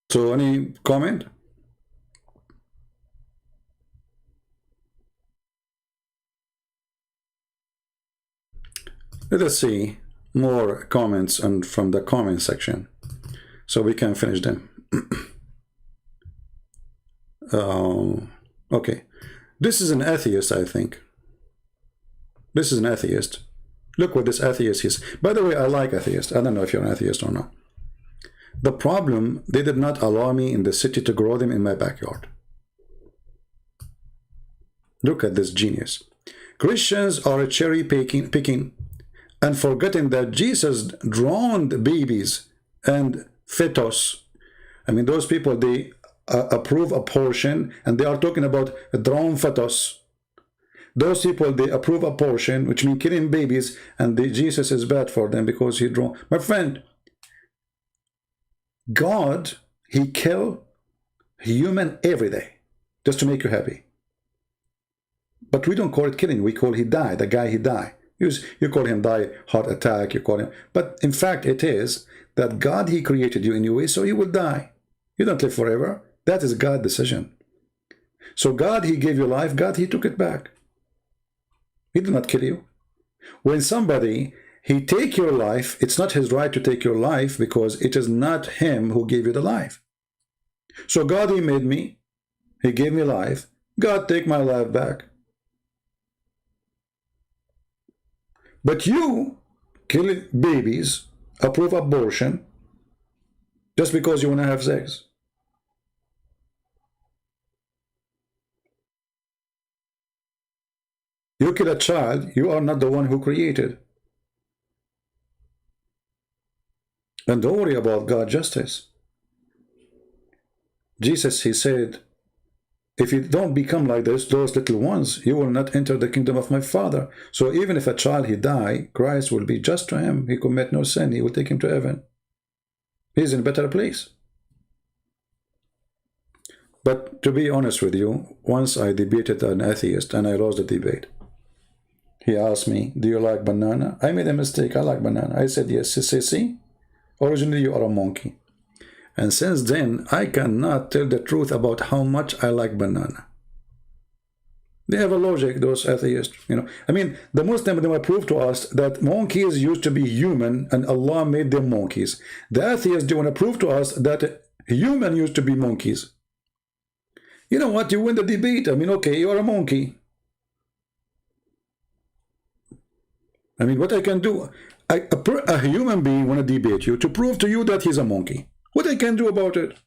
So, any comment? Let us see more comments from the comment section so we can finish them. Okay. This is an atheist, I think. This is an atheist. Look what this atheist is. By the way, I like atheists. I don't know if you're an atheist or not. The problem, they did not allow me in the city to grow them in my backyard. Look at this genius. Christians are cherry picking and forgetting that Jesus drowned babies and fetus. I mean, those people, they approve abortion, and they are talking about a drowned fetus. Those people, they approve abortion, which means killing babies, and Jesus is bad for them because he drowned. My friend, God, he kill human every day just to make you happy. But we don't call it killing. We call he died. The guy, he died. You call him die, heart attack, you call him. But in fact, it is that God, he created you anyway, so you will die. You don't live forever. That is God's decision. So God, he gave you life. God, he took it back. He did not kill you. When somebody, he take your life, it's not his right to take your life because it is not him who gave you the life. So God, he made me. He gave me life. God, take my life back. But you kill babies, approve abortion, just because you want to have sex. You kill a child, you are not the one who created. And don't worry about God's justice. Jesus, he said, if you don't become like those little ones, you will not enter the kingdom of my Father. So even if a child, he die, Christ will be just to him. He commit no sin. He will take him to heaven. He's in a better place. But to be honest with you, once I debated an atheist and I lost the debate. He asked me, do you like banana? I made a mistake. I like banana. I said, yes. He said, see, originally you are a monkey. And since then, I cannot tell the truth about how much I like banana. They have a logic, those atheists. I mean, the Muslims, they will prove to us that monkeys used to be human and Allah made them monkeys. The atheists, they want to prove to us that human used to be monkeys. You know what? You win the debate. I mean, okay, you are a monkey. I mean, what I can do, a human being want to debate you to prove to you that he's a monkey. What I can do about it?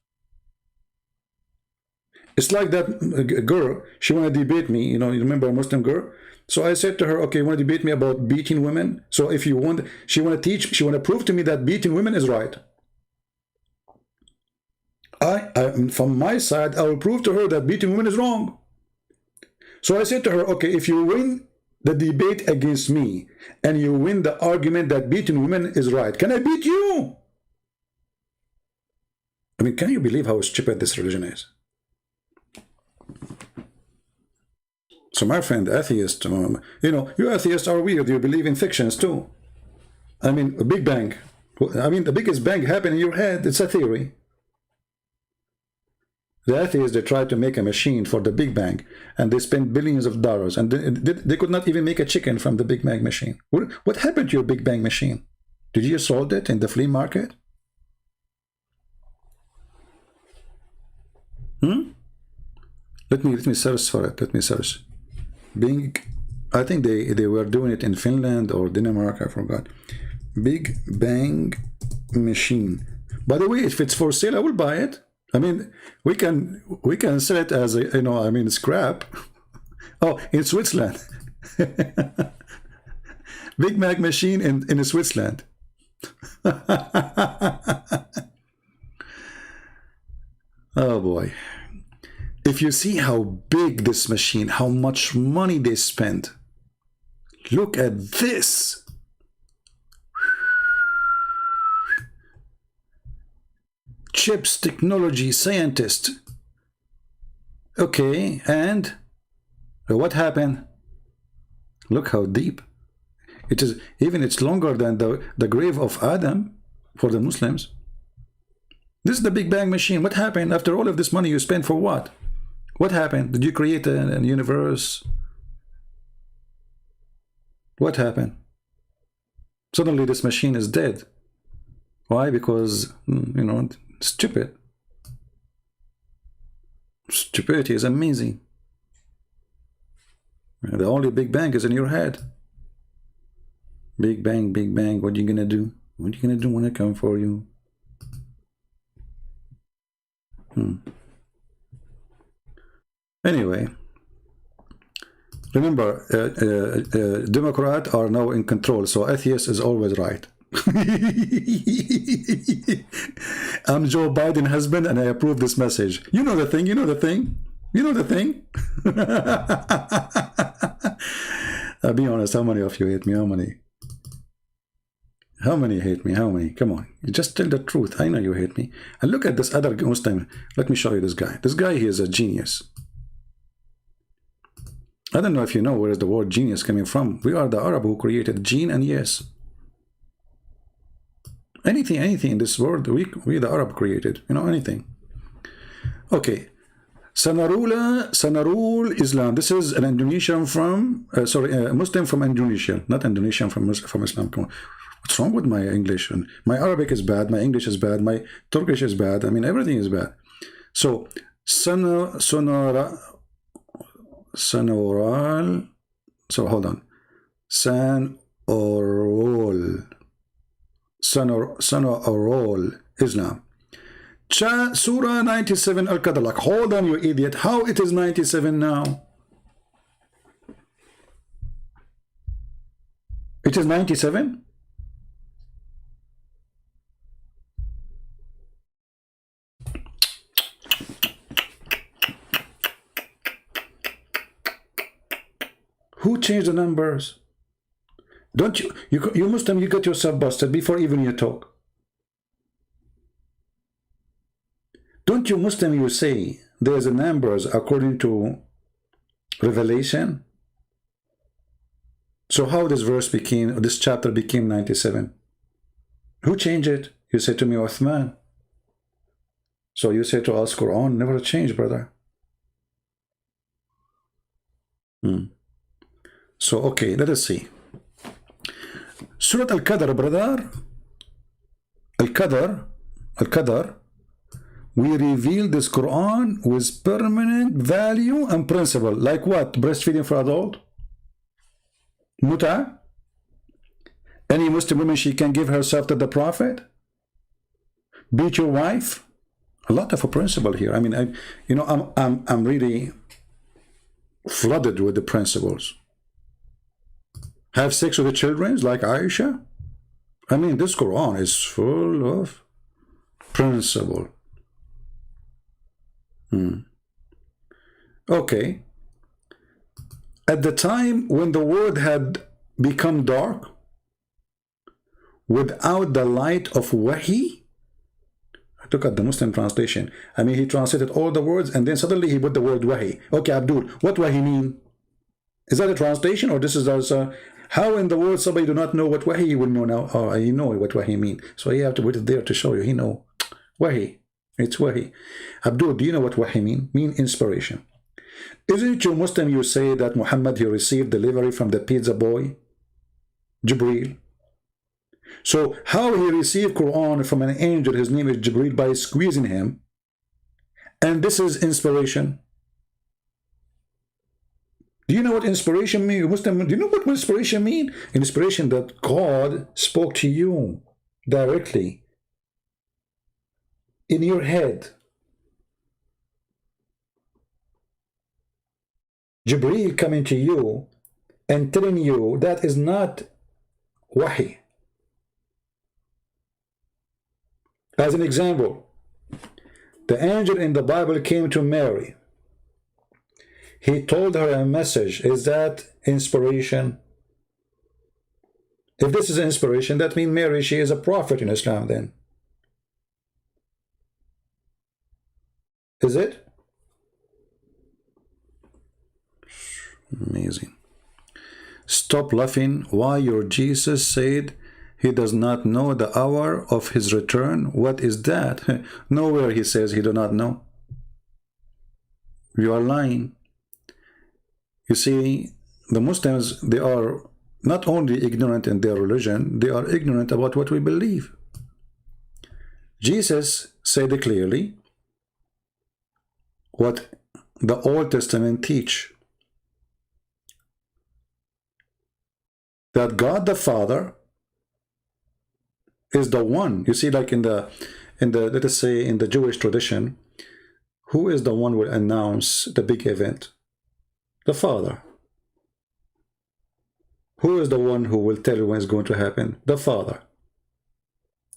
It's like that girl, she want to debate me, you remember a Muslim girl? So I said to her, okay, you want to debate me about beating women? So if you want, she want to teach, she want to prove to me that beating women is right. From my side, I will prove to her that beating women is wrong. So I said to her, okay, if you win the debate against me and you win the argument that beating women is right, can I beat you? I mean, can you believe how stupid this religion is? So my friend, atheist, you know, you atheists are weird. You believe in fictions too. I mean, a Big Bang. I mean, the biggest bang happened in your head. It's a theory. The atheists, they tried to make a machine for the Big Bang, and they spent billions of dollars, and they could not even make a chicken from the Big Bang machine. What happened to your Big Bang machine? Did you sold it in the flea market? Let me search for it. Let me search. I think they were doing it in Finland or Denmark, I forgot. Big Bang machine. By the way, if it's for sale, I will buy it. I mean, we can sell it as a, you know, I mean, scrap. Oh, in Switzerland. Big Bang machine in Switzerland. Oh boy. If you see how big this machine, how much money they spent, look at this. Chips, technology, scientist. Okay, and what happened? Look how deep. It is, even it's longer than the grave of Adam for the Muslims. This is the Big Bang machine. What happened after all of this money you spent for what? What happened? Did you create a universe? What happened? Suddenly this machine is dead. Why? Because, you know, stupid. Stupidity is amazing. The only Big Bang is in your head. Big Bang, what are you gonna do? What are you gonna do when I come for you? Anyway, remember, Democrats are now in control, so atheist is always right. I'm Joe Biden's husband, and I approve this message. You know the thing, you know the thing, you know the thing. I'll be honest, how many of you hate me? How many? How many hate me? How many? Come on, you just tell the truth. I know you hate me. And look at this other Muslim. Let me show you this guy. This guy, he is a genius. I don't know if you know where is the word genius coming from. We are the Arab who created gene and yes. Anything in this world, we the Arab created. You know, anything. Okay. Sanarul Islam. This is an Indonesian from, a Muslim from Indonesia. Not Indonesian from Islam. Come on. What's wrong with my English? And my Arabic is bad, my English is bad, my Turkish is bad. I mean, everything is bad. So, Sonoral. So, hold on. Sonorol Islam. Surah 97 Al-Qadr. Like, hold on, you idiot. How it is 97 now? It is 97? Who changed the numbers? Don't you Muslim, you got yourself busted before even you talk. Don't you Muslim, you say there's a numbers according to Revelation? So how this chapter became 97? Who changed it? You say to me, Uthman. So you say to us, Quran never changed, brother. So, okay, let us see. Surah Al-Qadr, brother. Al-Qadr. We reveal this Quran with permanent value and principle. Like what? Breastfeeding for adult? Muta? Any Muslim woman, she can give herself to the Prophet? Beat your wife? A lot of a principle here. I mean, I'm really flooded with the principles. have sex with the children like Aisha? I mean, this Quran is full of principle. Okay. At the time when the world had become dark, without the light of Wahi, I took out the Muslim translation. I mean, he translated all the words and then suddenly he put the word Wahi. Okay, Abdul, what Wahi mean? Is that a translation, or this is also how in the world somebody do not know what Wahi he will know now? Oh, I know what Wahi mean. So you have to put it there to show you. He know Wahi. It's Wahi. Abdul, do you know what Wahi mean? Mean inspiration. Isn't you Muslim? You say that Muhammad he received delivery from the pizza boy, Jibreel. So how he received Quran from an angel? His name is Jibreel, by squeezing him, and this is inspiration. Do you know what inspiration means? Muslim, do you know what inspiration means? Inspiration that God spoke to you directly in your head. Jibreel coming to you and telling you that is not Wahi. As an example, the angel in the Bible came to Mary. He told her a message. Is that inspiration? If this is inspiration, that means Mary, she is a prophet in Islam then. Is it? Amazing. Stop laughing. Why your Jesus said he does not know the hour of his return? What is that? Nowhere he says he do not know. You are lying. You see, the Muslims, they are not only ignorant in their religion, they are ignorant about what we believe. Jesus said clearly what the Old Testament teach, that God the Father is the one. You see, like in the let us say in the Jewish tradition, who is the one who will announce the big event? The Father. Who is the one who will tell you when it's going to happen? The Father.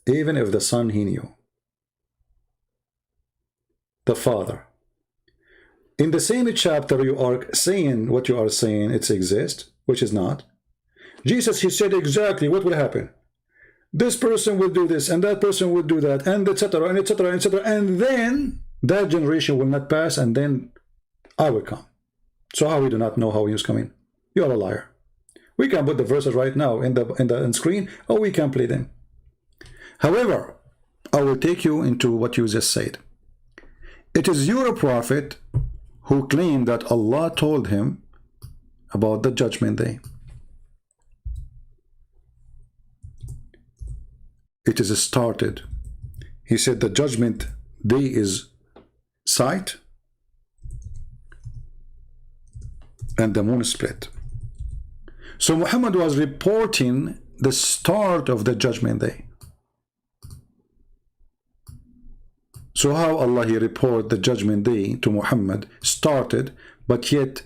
Even if the Son he knew. The Father. In the same chapter you are saying what you are saying, it exists, which is not. Jesus, he said exactly what will happen. This person will do this, and that person will do that, and etc., and etc., etc., and then that generation will not pass, and then I will come. So how we do not know how he is coming? You are a liar. We can put the verses right now in the screen, or we can play them. However, I will take you into what you just said. It is your prophet who claimed that Allah told him about the judgment day. It is started. He said the judgment day is sight and the moon split. So Muhammad was reporting the start of the judgment day. So how Allah he report the judgment day to Muhammad started, but yet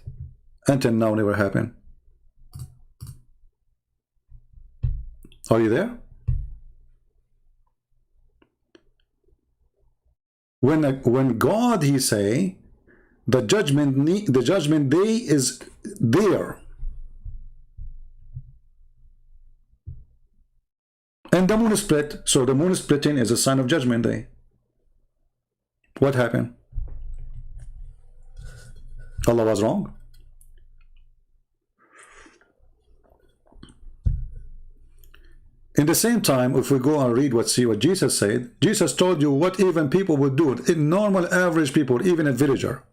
until now never happened? Are you there? When God he say the judgment day is there, and the moon split, so the moon splitting is a sign of judgment day. What happened? Allah was wrong. In the same time, if we go and read what Jesus said, Jesus told you what even people would do, in normal average people, even a villager,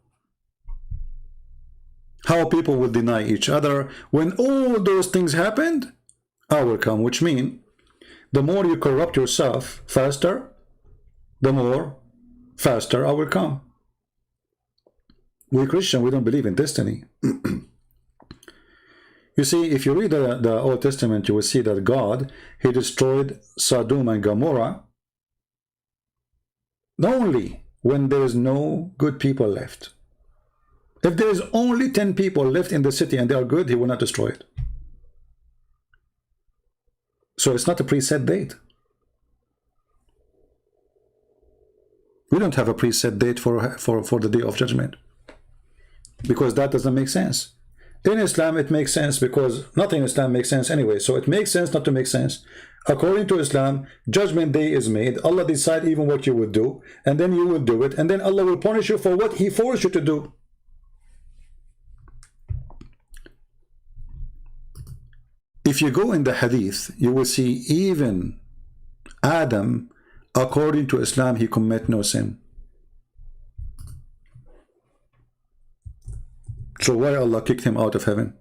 how people would deny each other. When all those things happened, I will come, which means the more you corrupt yourself faster, the more faster I will come. We Christian, we don't believe in destiny. You see, if you read the Old Testament, you will see that God, he destroyed Sodom and Gomorrah only when there is no good people left. If there is only 10 people left in the city and they are good, he will not destroy it. So it's not a preset date. We don't have a preset date for the Day of Judgment, because that doesn't make sense. In Islam, it makes sense because nothing in Islam makes sense anyway. So it makes sense not to make sense. According to Islam, Judgment Day is made. Allah decides even what you would do, and then you will do it, and then Allah will punish you for what He forced you to do. If you go in the Hadith, you will see even Adam, according to Islam, he commit no sin. So why Allah kicked him out of heaven?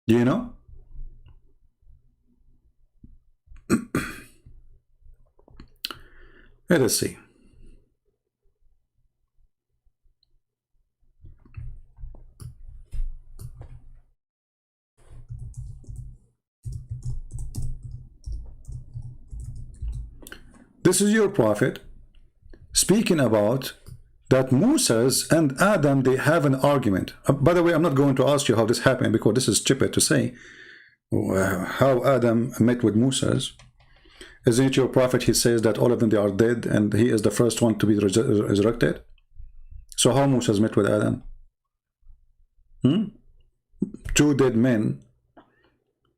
Do you know? Let us see. This is your prophet speaking about that Moses and Adam, they have an argument. By the way, I'm not going to ask you how this happened, because this is stupid to say. How Adam met with Moses. Isn't it your prophet, he says that all of them, they are dead, and he is the first one to be resurrected? So how Moses met with Adam? Two dead men,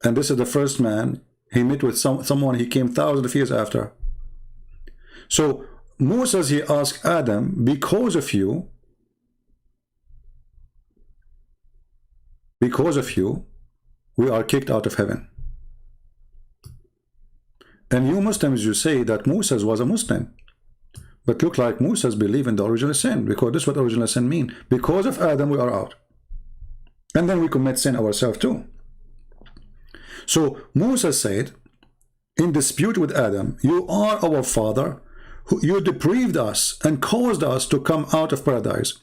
and this is the first man. He met with someone he came thousands of years after. So Moses, he asked Adam, because of you, we are kicked out of heaven. And you Muslims, you say that Moses was a Muslim, but look like Moses believed in the original sin, because this is what original sin mean. Because of Adam, we are out, and then we commit sin ourselves too. So Moses said, in dispute with Adam, you are our father, you deprived us and caused us to come out of paradise.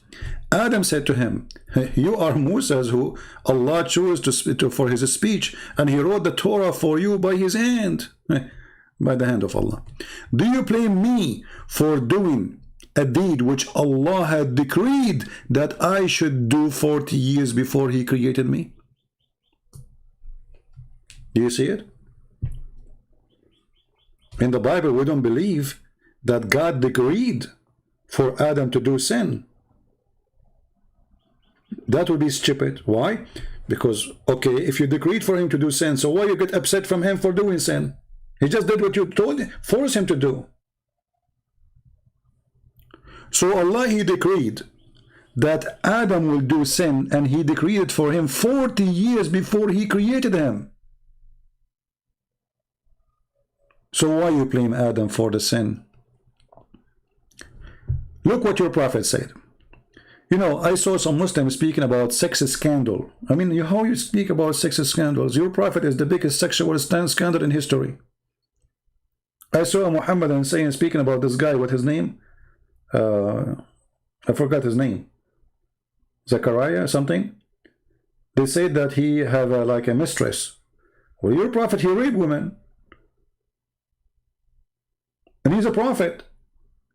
Adam said to him, you are Moses, who Allah chose for his speech, and he wrote the Torah for you by his hand, by the hand of Allah. Do you blame me for doing a deed which Allah had decreed that I should do 40 years before he created me? Do you see it? In the Bible, we don't believe that God decreed for Adam to do sin. That would be stupid. Why? Because, okay, if you decreed for him to do sin, so why you get upset from him for doing sin? He just did what you told him, forced him to do. So Allah, he decreed that Adam will do sin, and he decreed it for him 40 years before he created him. So why you blame Adam for the sin? Look what your prophet said. You know, I saw some Muslims speaking about sex scandal. I mean, how you speak about sex scandals? Your prophet is the biggest sexual scandal in history. I saw a Mohammed saying, speaking about this guy, what his name? I forgot his name. Zakariah something. They said that he have like a mistress. Well, your prophet, he raped women. And he's a prophet.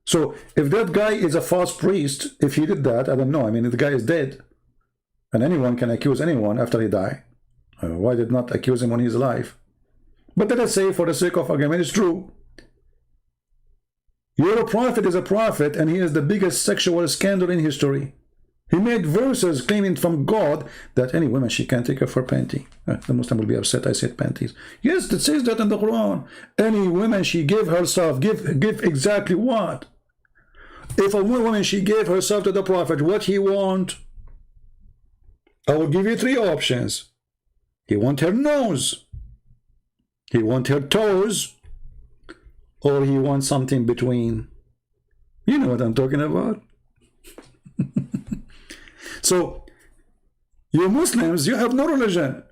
So if that guy is a false priest, if he did that, I don't know. I mean, the guy is dead, and anyone can accuse anyone after he die. Why did not accuse him when he's alive? But let us say, for the sake of argument, it's true. Your prophet is a prophet, and he is the biggest sexual scandal in history. He made verses claiming from God that any woman, she can take off her panty. The Muslim will be upset I said panties. Yes, it says that in the Quran. Any woman, she gave herself, give exactly what? If a woman, she gave herself to the prophet, what he want? I will give you three options. He want her nose, he want her toes, or he wants something between. You know what I'm talking about. So, you Muslims, you have no religion.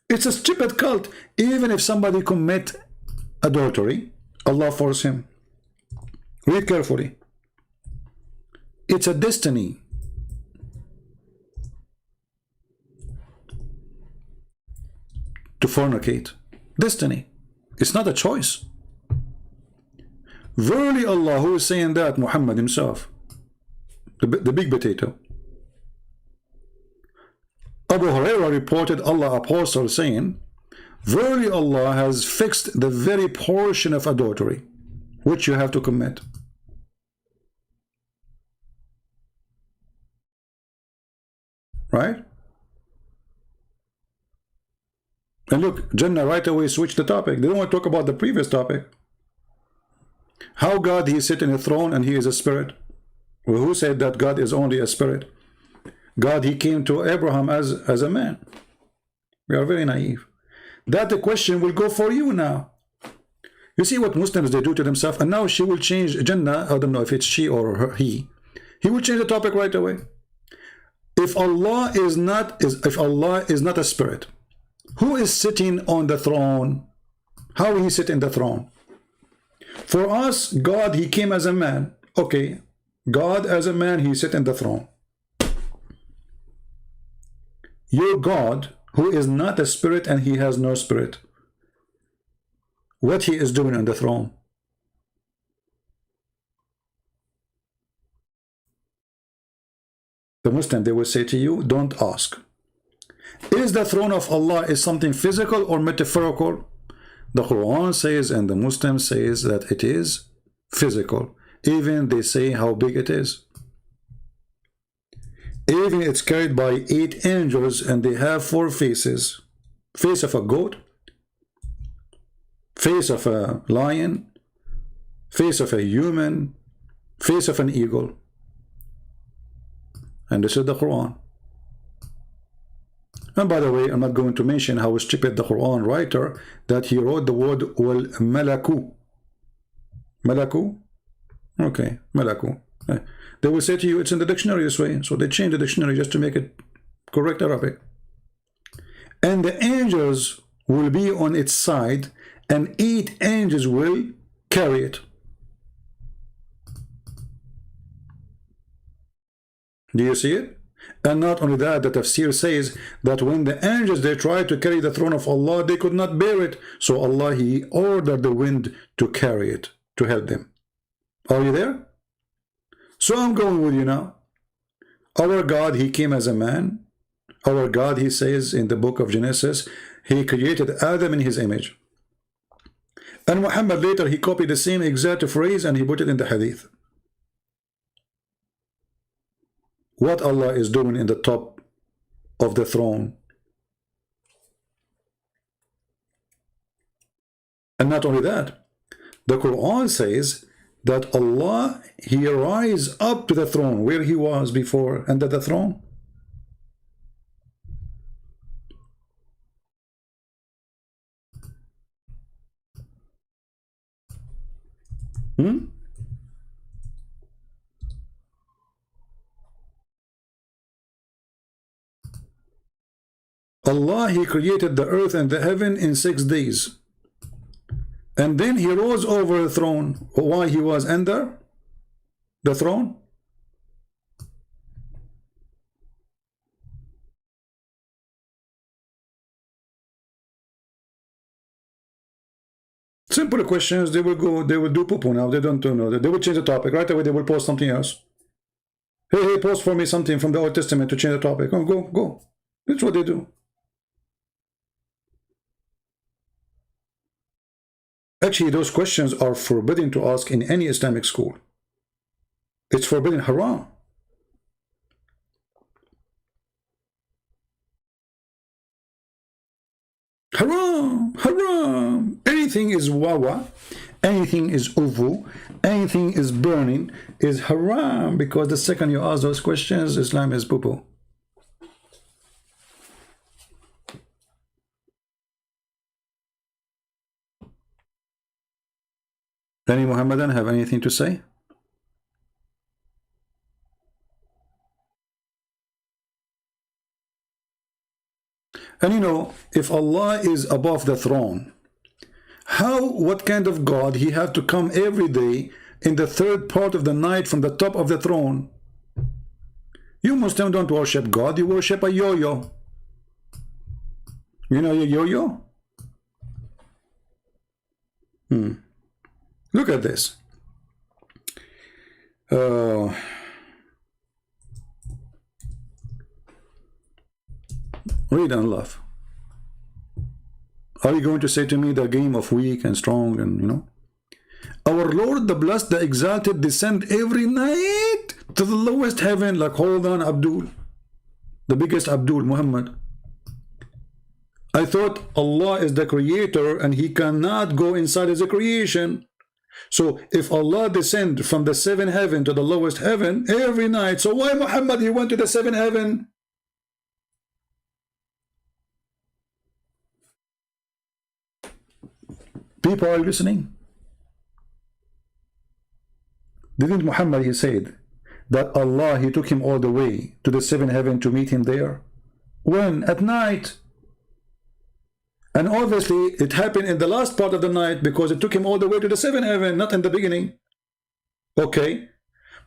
It's a stupid cult. Even if somebody commit adultery, Allah force him. Read carefully. It's a destiny. To fornicate. Destiny. It's not a choice. Verily Allah, who is saying that? Muhammad himself. the big potato. Abu Hurairah reported Allah apostle saying, verily Allah has fixed the very portion of adultery which you have to commit. Right? And look, Jannah right away switched the topic. They don't want to talk about the previous topic. How God, he sit in a throne and he is a spirit. Well, who said that God is only a spirit? God, he came to Abraham as a man. We are very naive. That the question will go for you now. You see what Muslims they do to themselves, and now she will change Jannah. I don't know if it's she or her, he. He will change the topic right away. If Allah is not a spirit, who is sitting on the throne? How will he sit in the throne? For us, God, he came as a man. Okay, God as a man, he sit in the throne. Your God, who is not a spirit and he has no spirit, what he is doing on the throne? The Muslim, they will say to you, don't ask. Is the throne of Allah is something physical or metaphorical? The Quran says and the Muslim says that it is physical. Even they say how big it is. Even it's carried by 8 angels and they have 4 faces. Face of a goat, face of a lion, face of a human, face of an eagle. And this is the Quran. And by the way, I'm not going to mention how stupid the Quran writer that he wrote the word wal malaku. Malaku? Okay, malaku. They will say to you it's in the dictionary this way, so they change the dictionary just to make it correct Arabic. And the angels will be on its side, and 8 angels will carry it. Do you see it? And not only that, the tafsir says that when the angels they tried to carry the throne of Allah, they could not bear it. So Allah, he ordered the wind to carry it, to help them. Are you there? So I'm going with you now. Our God, he came as a man. Our God, he says in the book of Genesis, he created Adam in his image. And Muhammad later, he copied the same exact phrase and he put it in the hadith. What Allah is doing in the top of the throne. And not only that, the Quran says that Allah, he rise up to the throne where he was before, under the throne. Allah, he created the earth and the heaven in 6 days. And then he rose over the throne. Why he was under the throne? Simple questions. They will go, they will do poo-poo now. They don't know. They will change the topic. Right away they will post something else. Hey, post for me something from the Old Testament to change the topic. Oh, go. That's what they do. Actually, those questions are forbidden to ask in any Islamic school. It's forbidden, haram. Haram. Anything is wawa, anything is uvu, anything is burning is haram, because the second you ask those questions, Islam is poo-poo. Any Muhammadan have anything to say? And you know, if Allah is above the throne, what kind of God he have to come every day in the 3rd part of the night from the top of the throne? You Muslims don't worship God, you worship a yo-yo. You know a yo-yo? Look at this. Read and laugh. Are you going to say to me the game of weak and strong and, you know? Our Lord, the blessed, the exalted, descend every night to the lowest heaven. Like, hold on, Abdul. The biggest Abdul, Muhammad. I thought Allah is the creator and he cannot go inside his creation. So if Allah descend from the seventh heaven to the lowest heaven every night, so why Muhammad, he went to the seventh heaven? People are listening. Didn't Muhammad, he said that Allah, he took him all the way to the seventh heaven to meet him there? When? At night. And obviously it happened in the last part of the night because it took him all the way to the seventh heaven, not in the beginning. Okay.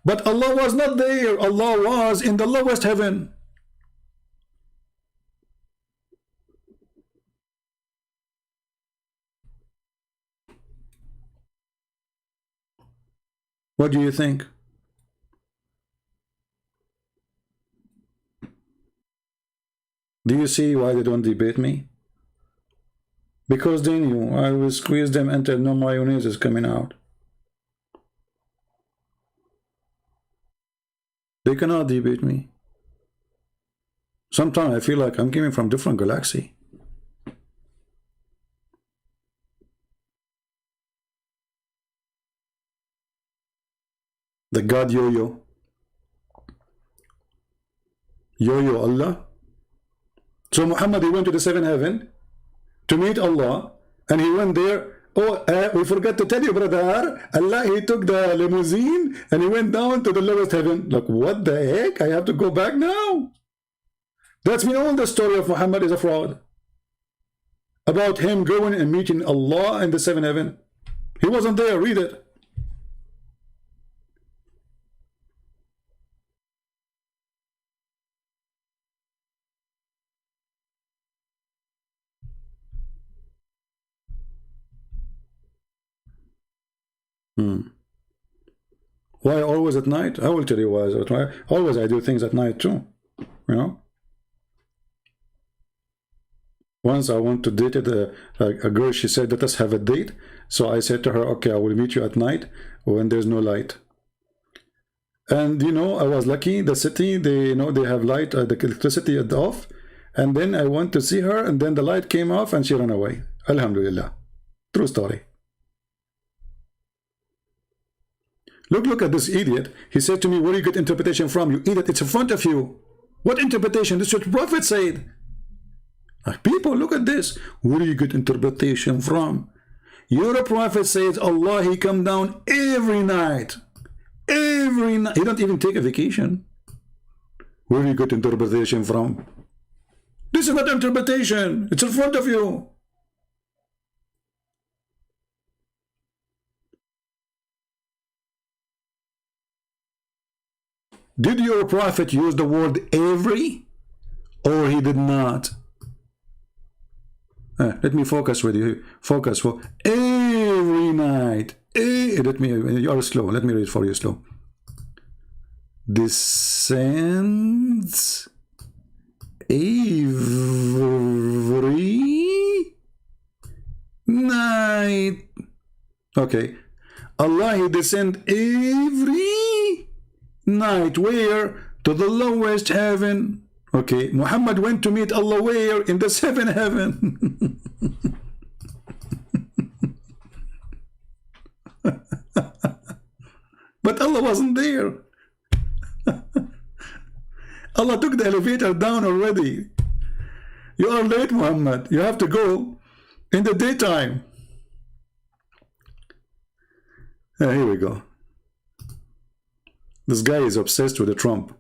But Allah was not there. Allah was in the lowest heaven. What do you think? Do you see why they don't debate me? Because they knew I will squeeze them until no mayonnaise is coming out. They cannot debate me. Sometimes I feel like I'm coming from different galaxy. The God Yo-Yo. Yo-Yo Allah. So Muhammad, he went to the seventh heaven to meet Allah, and he went there. Oh, we forgot to tell you, brother, Allah, he took the limousine and he went down to the lowest heaven. Like, what the heck? I have to go back now. That's been all the story of Muhammad is a fraud. About him going and meeting Allah in the seventh heaven. He wasn't there. Read it. Why always at night? I will tell you why. Always I do things at night too. You know. Once I want to date a girl. She said, "Let us have a date." So I said to her, "Okay, I will meet you at night when there's no light." And you know, I was lucky. The city, they they have light, the electricity is off. And then I went to see her, and then the light came off, and she ran away. Alhamdulillah. True story. Look at this idiot. He said to me, "Where do you get interpretation from? You idiot, it's in front of you." What interpretation? This is what the Prophet said. People, look at this. Where do you get interpretation from? Your Prophet says Allah, he come down every night. Every night. He don't even take a vacation. Where do you get interpretation from? This is not interpretation. It's in front of you. Did your Prophet use the word every, or he did not? Let me focus with you. Focus for every night. Let me. You are slow. Let me read for you slow. Descends every night. Okay. Allah, he descend every night. Where? To the lowest heaven. Okay, Muhammad went to meet Allah where? In the seventh heaven. But Allah wasn't there. Allah took the elevator down already. You are late, Muhammad. You have to go in the daytime. Here we go. This guy is obsessed with the Trump.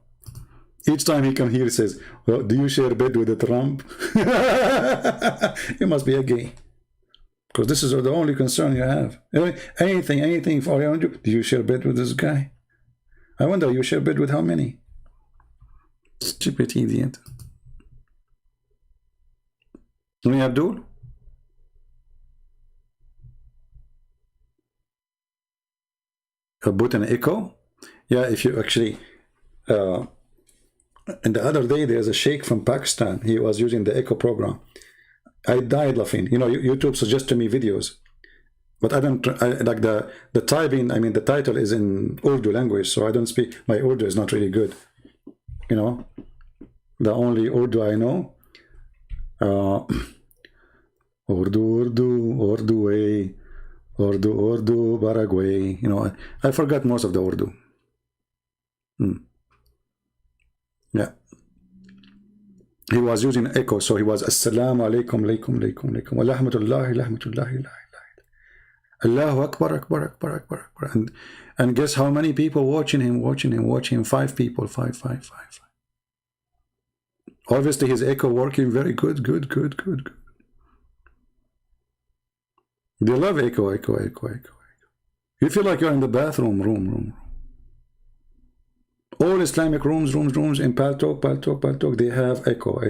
Each time he come here, he says, "Well, do you share bed with the Trump?" You must be a gay. Because this is the only concern you have. Anything for you. Do you share bed with this guy? I wonder, you share bed with how many? Stupid idiot. Only Abdul? Put an echo? Yeah, if you actually... And the other day, there's a sheikh from Pakistan. He was using the echo program. I died laughing. You know, YouTube suggests to me videos, but I don't like the typing. I mean, the title is in Urdu language, so I don't speak. My Urdu is not really good. You know, the only Urdu I know, Urdu way, Urdu Baragway. You know, I forgot most of the Urdu. Yeah. He was using echo, so he was Assalamu alaikum, alaikum, alaikum, alaikum, wa rahmatullahi, rahmatullahi, Allahu Akbar, Akbar, Akbar, Akbar, Akbar. And guess how many people watching him? 5 people, five. Obviously his echo working very good. They love echo. You feel like you're in the bathroom, room. All Islamic rooms in Paltalk, they have echo.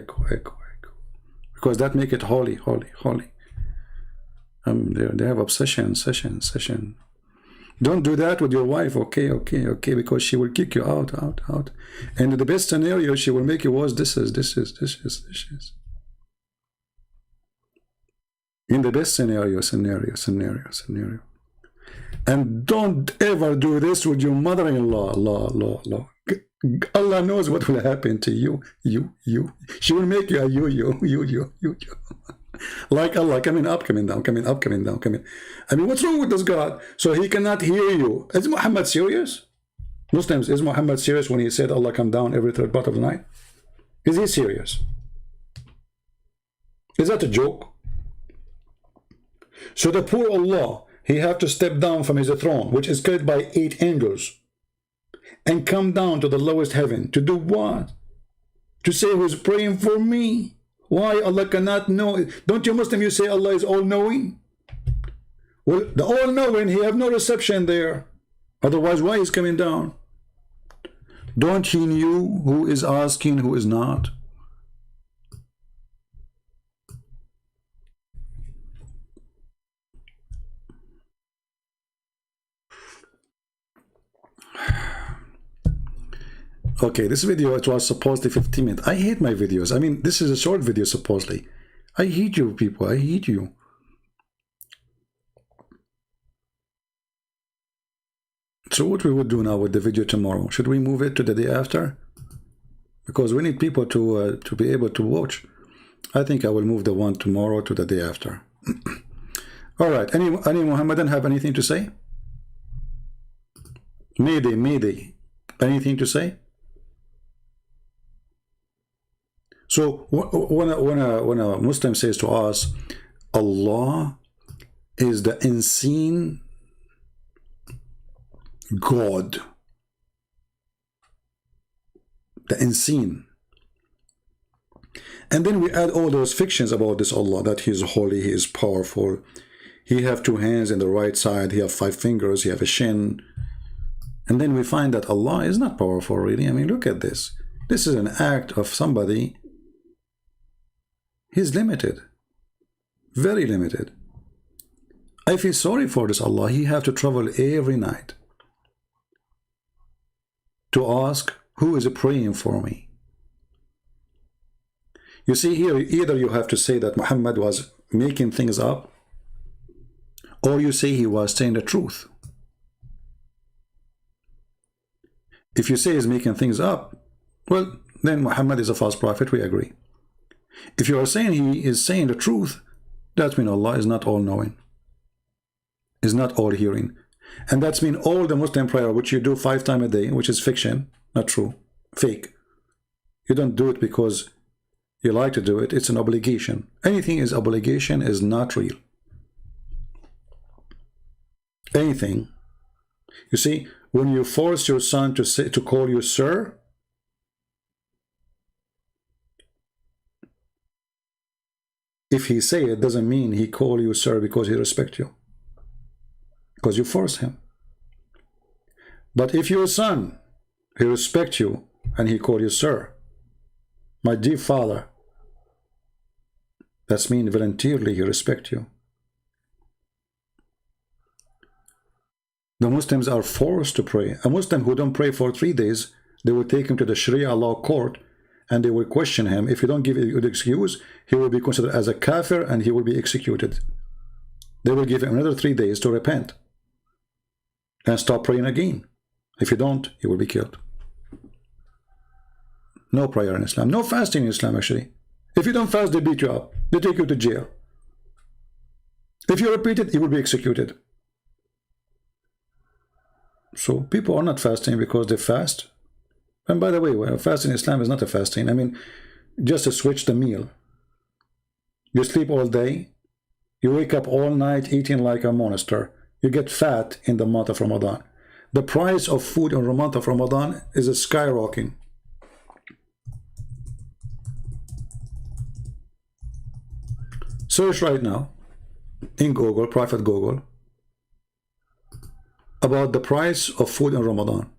Because that make it holy. They have obsession, session. Don't do that with your wife, okay, because she will kick you out. And in the best scenario, she will make you worse. This is. In the best scenario. And don't ever do this with your mother-in-law. Allah knows what will happen to you. She will make you a you. Like Allah, coming up, coming down. I mean, what's wrong with this God? So he cannot hear you. Is Muhammad serious? Muslims, is Muhammad serious when he said Allah come down every third part of the night? Is he serious? Is that a joke? So the poor Allah, he have to step down from his throne, which is carried by 8 angels, and come down to the lowest heaven to do what? To say who's praying for me. Why Allah cannot know? Don't you Muslim, you say Allah is all-knowing? Well, the all-knowing, he have no reception there. Otherwise, why is coming down? Don't he know who is asking, who is not? Okay, this video, it was supposedly 15 minutes. I hate my videos. I mean, this is a short video, supposedly. I hate you people. I hate you. So what we would do now with the video tomorrow? Should we move it to the day after? Because we need people to be able to watch. I think I will move the one tomorrow to the day after. All right. Any Mohammedan have anything to say? Mayday. Anything to say? So when a Muslim says to us, Allah is the unseen God, the unseen, and then we add all those fictions about this Allah, that he is holy, he is powerful, he have 2 hands in the right side, he have 5 fingers, he have a shin, and then we find that Allah is not powerful really. I mean, look at this. This is an act of somebody. He's limited, very limited. I feel sorry for this Allah. He have to travel every night to ask, who is praying for me? You see here, either you have to say that Muhammad was making things up, or you say he was saying the truth. If you say he's making things up, well, then Muhammad is a false prophet, we agree. If you are saying he is saying the truth, that means Allah is not all-knowing, is not all-hearing. And that's mean all the Muslim prayer, which you do 5 times a day, which is fiction, not true, fake. You don't do it because you like to do it. It's an obligation. Anything is obligation is not real. Anything. You see, when you force your son to call you sir, if he say it, doesn't mean he call you sir because he respect you, because you force him. But if your son, he respect you and he call you sir, my dear father, that's mean voluntarily he respect you. The Muslims are forced to pray. A Muslim who don't pray for 3 days They will take him to the Sharia law court and they will question him. If you don't give a good excuse, he will be considered as a kafir and he will be executed. They will give him another 3 days to repent and stop praying again. If you don't, he will be killed. No prayer in Islam. No fasting in Islam, actually. If you don't fast, they beat you up. They take you to jail. If you repeat it, you will be executed. So people are not fasting because they fast. And by the way, fasting in Islam is not a fasting. I mean, just to switch the meal. You sleep all day. You wake up all night eating like a monster. You get fat in the month of Ramadan. The price of food in the month of Ramadan is skyrocketing. Search right now in Google, Prophet Google, about the price of food in Ramadan.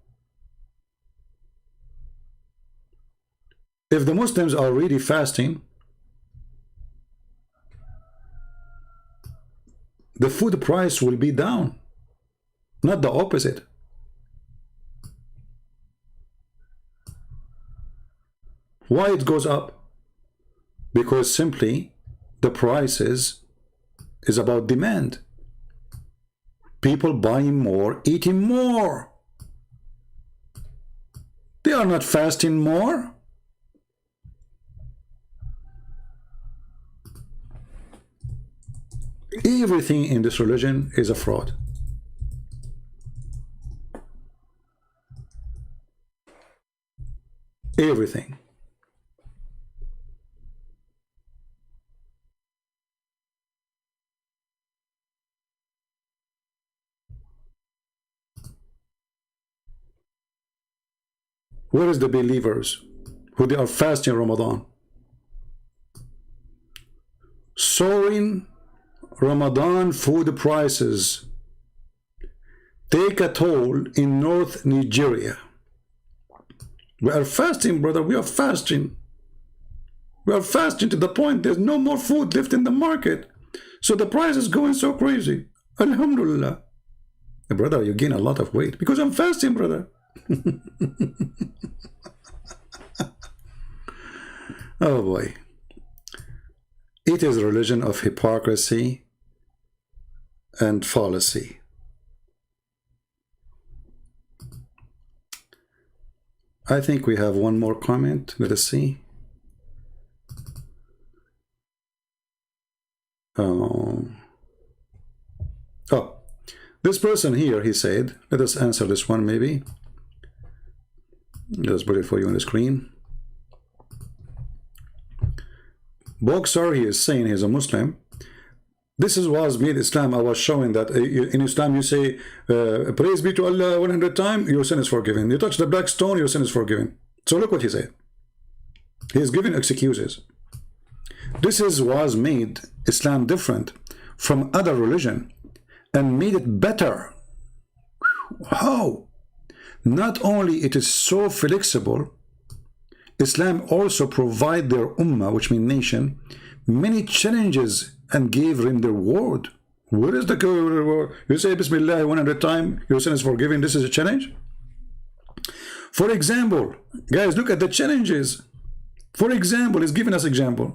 If the Muslims are really fasting, the food price will be down, not the opposite. Why it goes up? Because simply the prices is about demand. People buying more, eating more. They are not fasting more. Everything in this religion is a fraud. Everything. Where is the believers who they are fasting Ramadan? Soaring Ramadan food prices take a toll in North Nigeria. We are fasting, brother. We are fasting. We are fasting to the point there's no more food left in the market. So the price is going so crazy. Alhamdulillah. Brother, you gain a lot of weight because I'm fasting, brother. Oh boy. It is a religion of hypocrisy and fallacy. I think we have one more comment. Let us see. Oh, this person here, he said, let us answer this one maybe. Just put it for you on the screen. Boxer, he is saying he's a Muslim. This was made Islam. I was showing that in Islam you say, praise be to Allah 100 times, your sin is forgiven. You touch the black stone, your sin is forgiven. So look what he said. He is giving excuses. This was made Islam different from other religion and made it better. How? Not only it is so flexible, Islam also provide their ummah, which means nation, many challenges and gave them the reward. Where is the you say Bismillah 100 times, your sin is forgiven. This is a challenge. For example, guys, look at the challenges. For example, he's giving us example.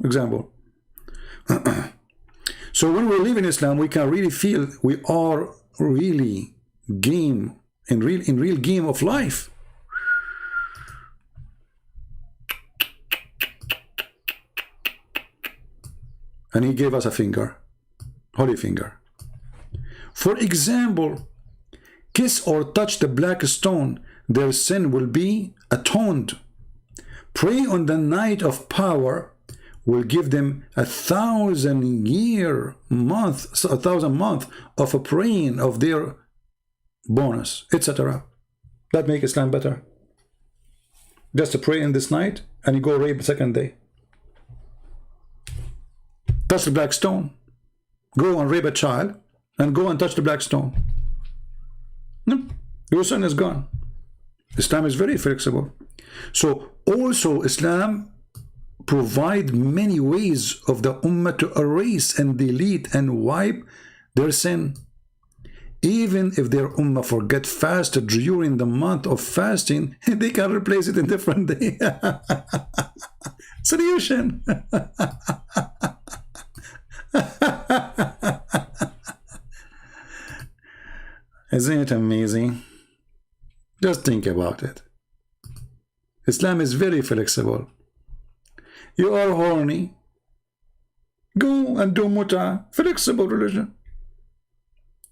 So when we live in Islam, we can really feel we are really in real game of life. And he gave us a finger, holy finger. For example, kiss or touch the black stone, their sin will be atoned. Pray on the night of power will give them 1,000 month of a praying of their bonus, etc. That make Islam better. Just to pray in this night and you go rape the second day. Touch the black stone. Go and rape a child and go and touch the black stone. No, your son is gone. Islam is very flexible. So also Islam provide many ways of the ummah to erase and delete and wipe their sin. Even if their ummah forget fast during the month of fasting, they can replace it in different day. Solution. Isn't it amazing? Just think about it. Islam is very flexible. You are horny, go and do muta. Flexible religion.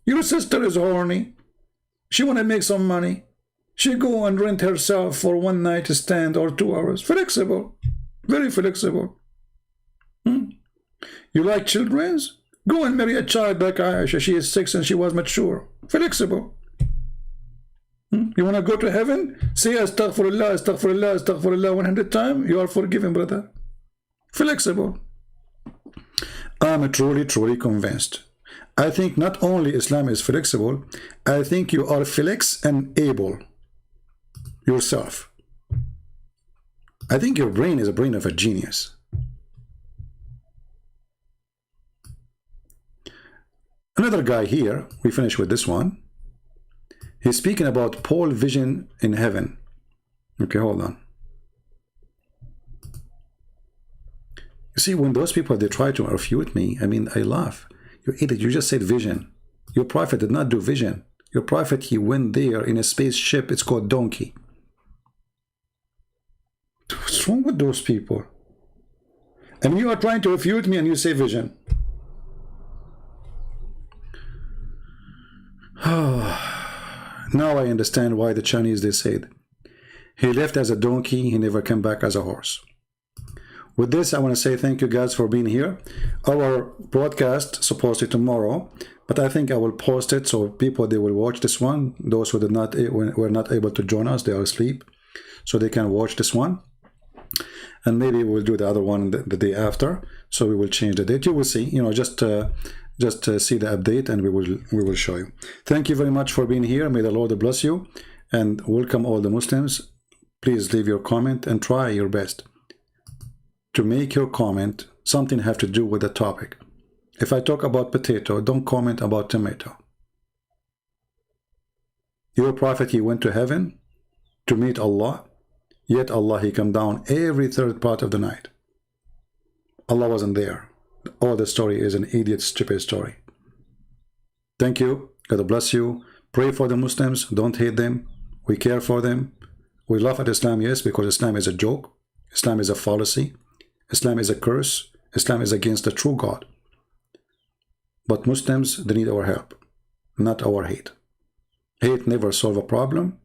Your sister is horny, she want to make some money, she go and rent herself for one night stand or 2 hours. Flexible. Very flexible. You like children's? Go and marry a child like Aisha. She is 6 and she was mature. Flexible. You want to go to heaven? Say astaghfirullah, astaghfirullah, astaghfirullah 100 times. You are forgiven, brother. Flexible. I'm truly convinced. I think not only Islam is flexible, I think you are flex and able yourself. I think your brain is a brain of a genius. Another guy here, we finish with this one. He's speaking about pole vision in heaven. Okay, hold on. You see, when those people, they try to refute me, I mean, I laugh. You idiot, you just said vision. Your prophet did not do vision. Your prophet, he went there in a spaceship. It's called donkey. What's wrong with those people? And you are trying to refute me and you say vision. Now I understand why the Chinese, they said, he left as a donkey, he never came back as a horse. With this, I want to say thank you guys for being here. Our broadcast supposed to be tomorrow, but I think I will post it so people, they will watch this one. Those who were not able to join us, they are asleep, so they can watch this one. And maybe we'll do the other one the day after. So we will change the date. You will see. You know, just see the update, and we will show you. Thank you very much for being here. May the Lord bless you, and welcome all the Muslims. Please leave your comment and try your best to make your comment something have to do with the topic. If I talk about potato, don't comment about tomato. Your prophet, he went to heaven to meet Allah, yet Allah, he come down every third part of the night. Allah wasn't there. All the story is an idiot, stupid story. Thank you. God bless you. Pray for the Muslims. Don't hate them. We care for them. We laugh at Islam, yes, because Islam is a joke. Islam is a fallacy. Islam is a curse. Islam is against the true God. But Muslims, they need our help, not our hate. Hate never solve a problem.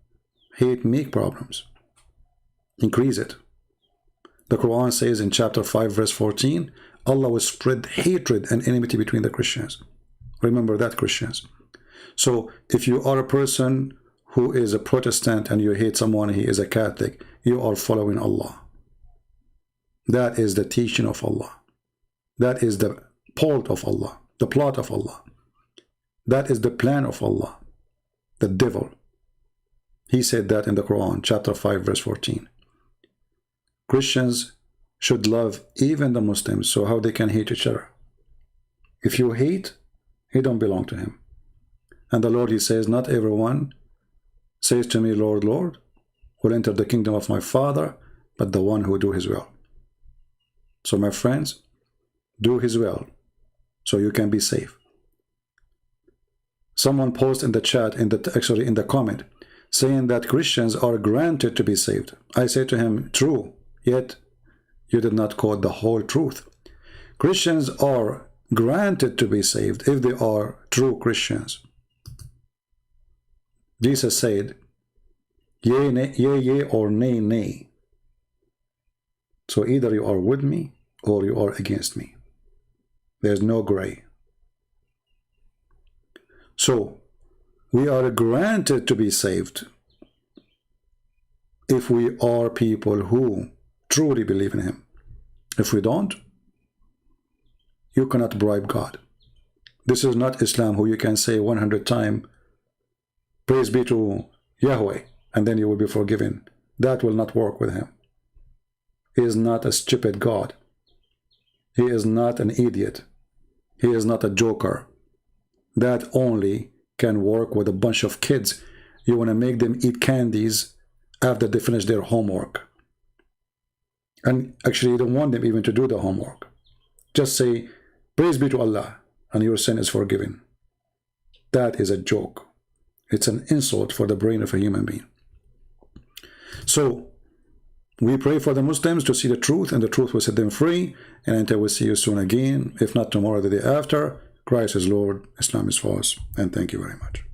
Hate make problems. Increase it. The Quran says in chapter 5 verse 14, Allah will spread hatred and enmity between the Christians. Remember that, Christians. So if you are a person who is a Protestant and you hate someone, he is a Catholic, you are following Allah. That is the teaching of Allah. That is the plot of Allah. The plot of Allah. That is the plan of Allah. The devil. He said that in the Quran, chapter 5, verse 14. Christians should love even the Muslims, so how they can hate each other? If you hate, you don't belong to him. And the Lord, he says, not everyone says to me, Lord, Lord, will enter the kingdom of my Father, but the one who do his will. So my friends, do his will, so you can be safe. Someone posted in the chat, in the comment, saying that Christians are granted to be saved. I say to him, true, yet you did not quote the whole truth. Christians are granted to be saved if they are true Christians. Jesus said, yea, yea, or nay, nay. So either you are with me or you are against me. There's no gray. So we are granted to be saved if we are people who truly believe in him. If we don't, you cannot bribe God. This is not Islam who you can say 100 times, praise be to Yahweh, and then you will be forgiven. That will not work with him. He is not a stupid God. He is not an idiot. He is not a joker. That only can work with a bunch of kids. You want to make them eat candies after they finish their homework. And actually, you don't want them even to do the homework. Just say, praise be to Allah, and your sin is forgiven. That is a joke. It's an insult for the brain of a human being. So, we pray for the Muslims to see the truth, and the truth will set them free. And until we see you soon again, if not tomorrow, the day after, Christ is Lord, Islam is false. And thank you very much.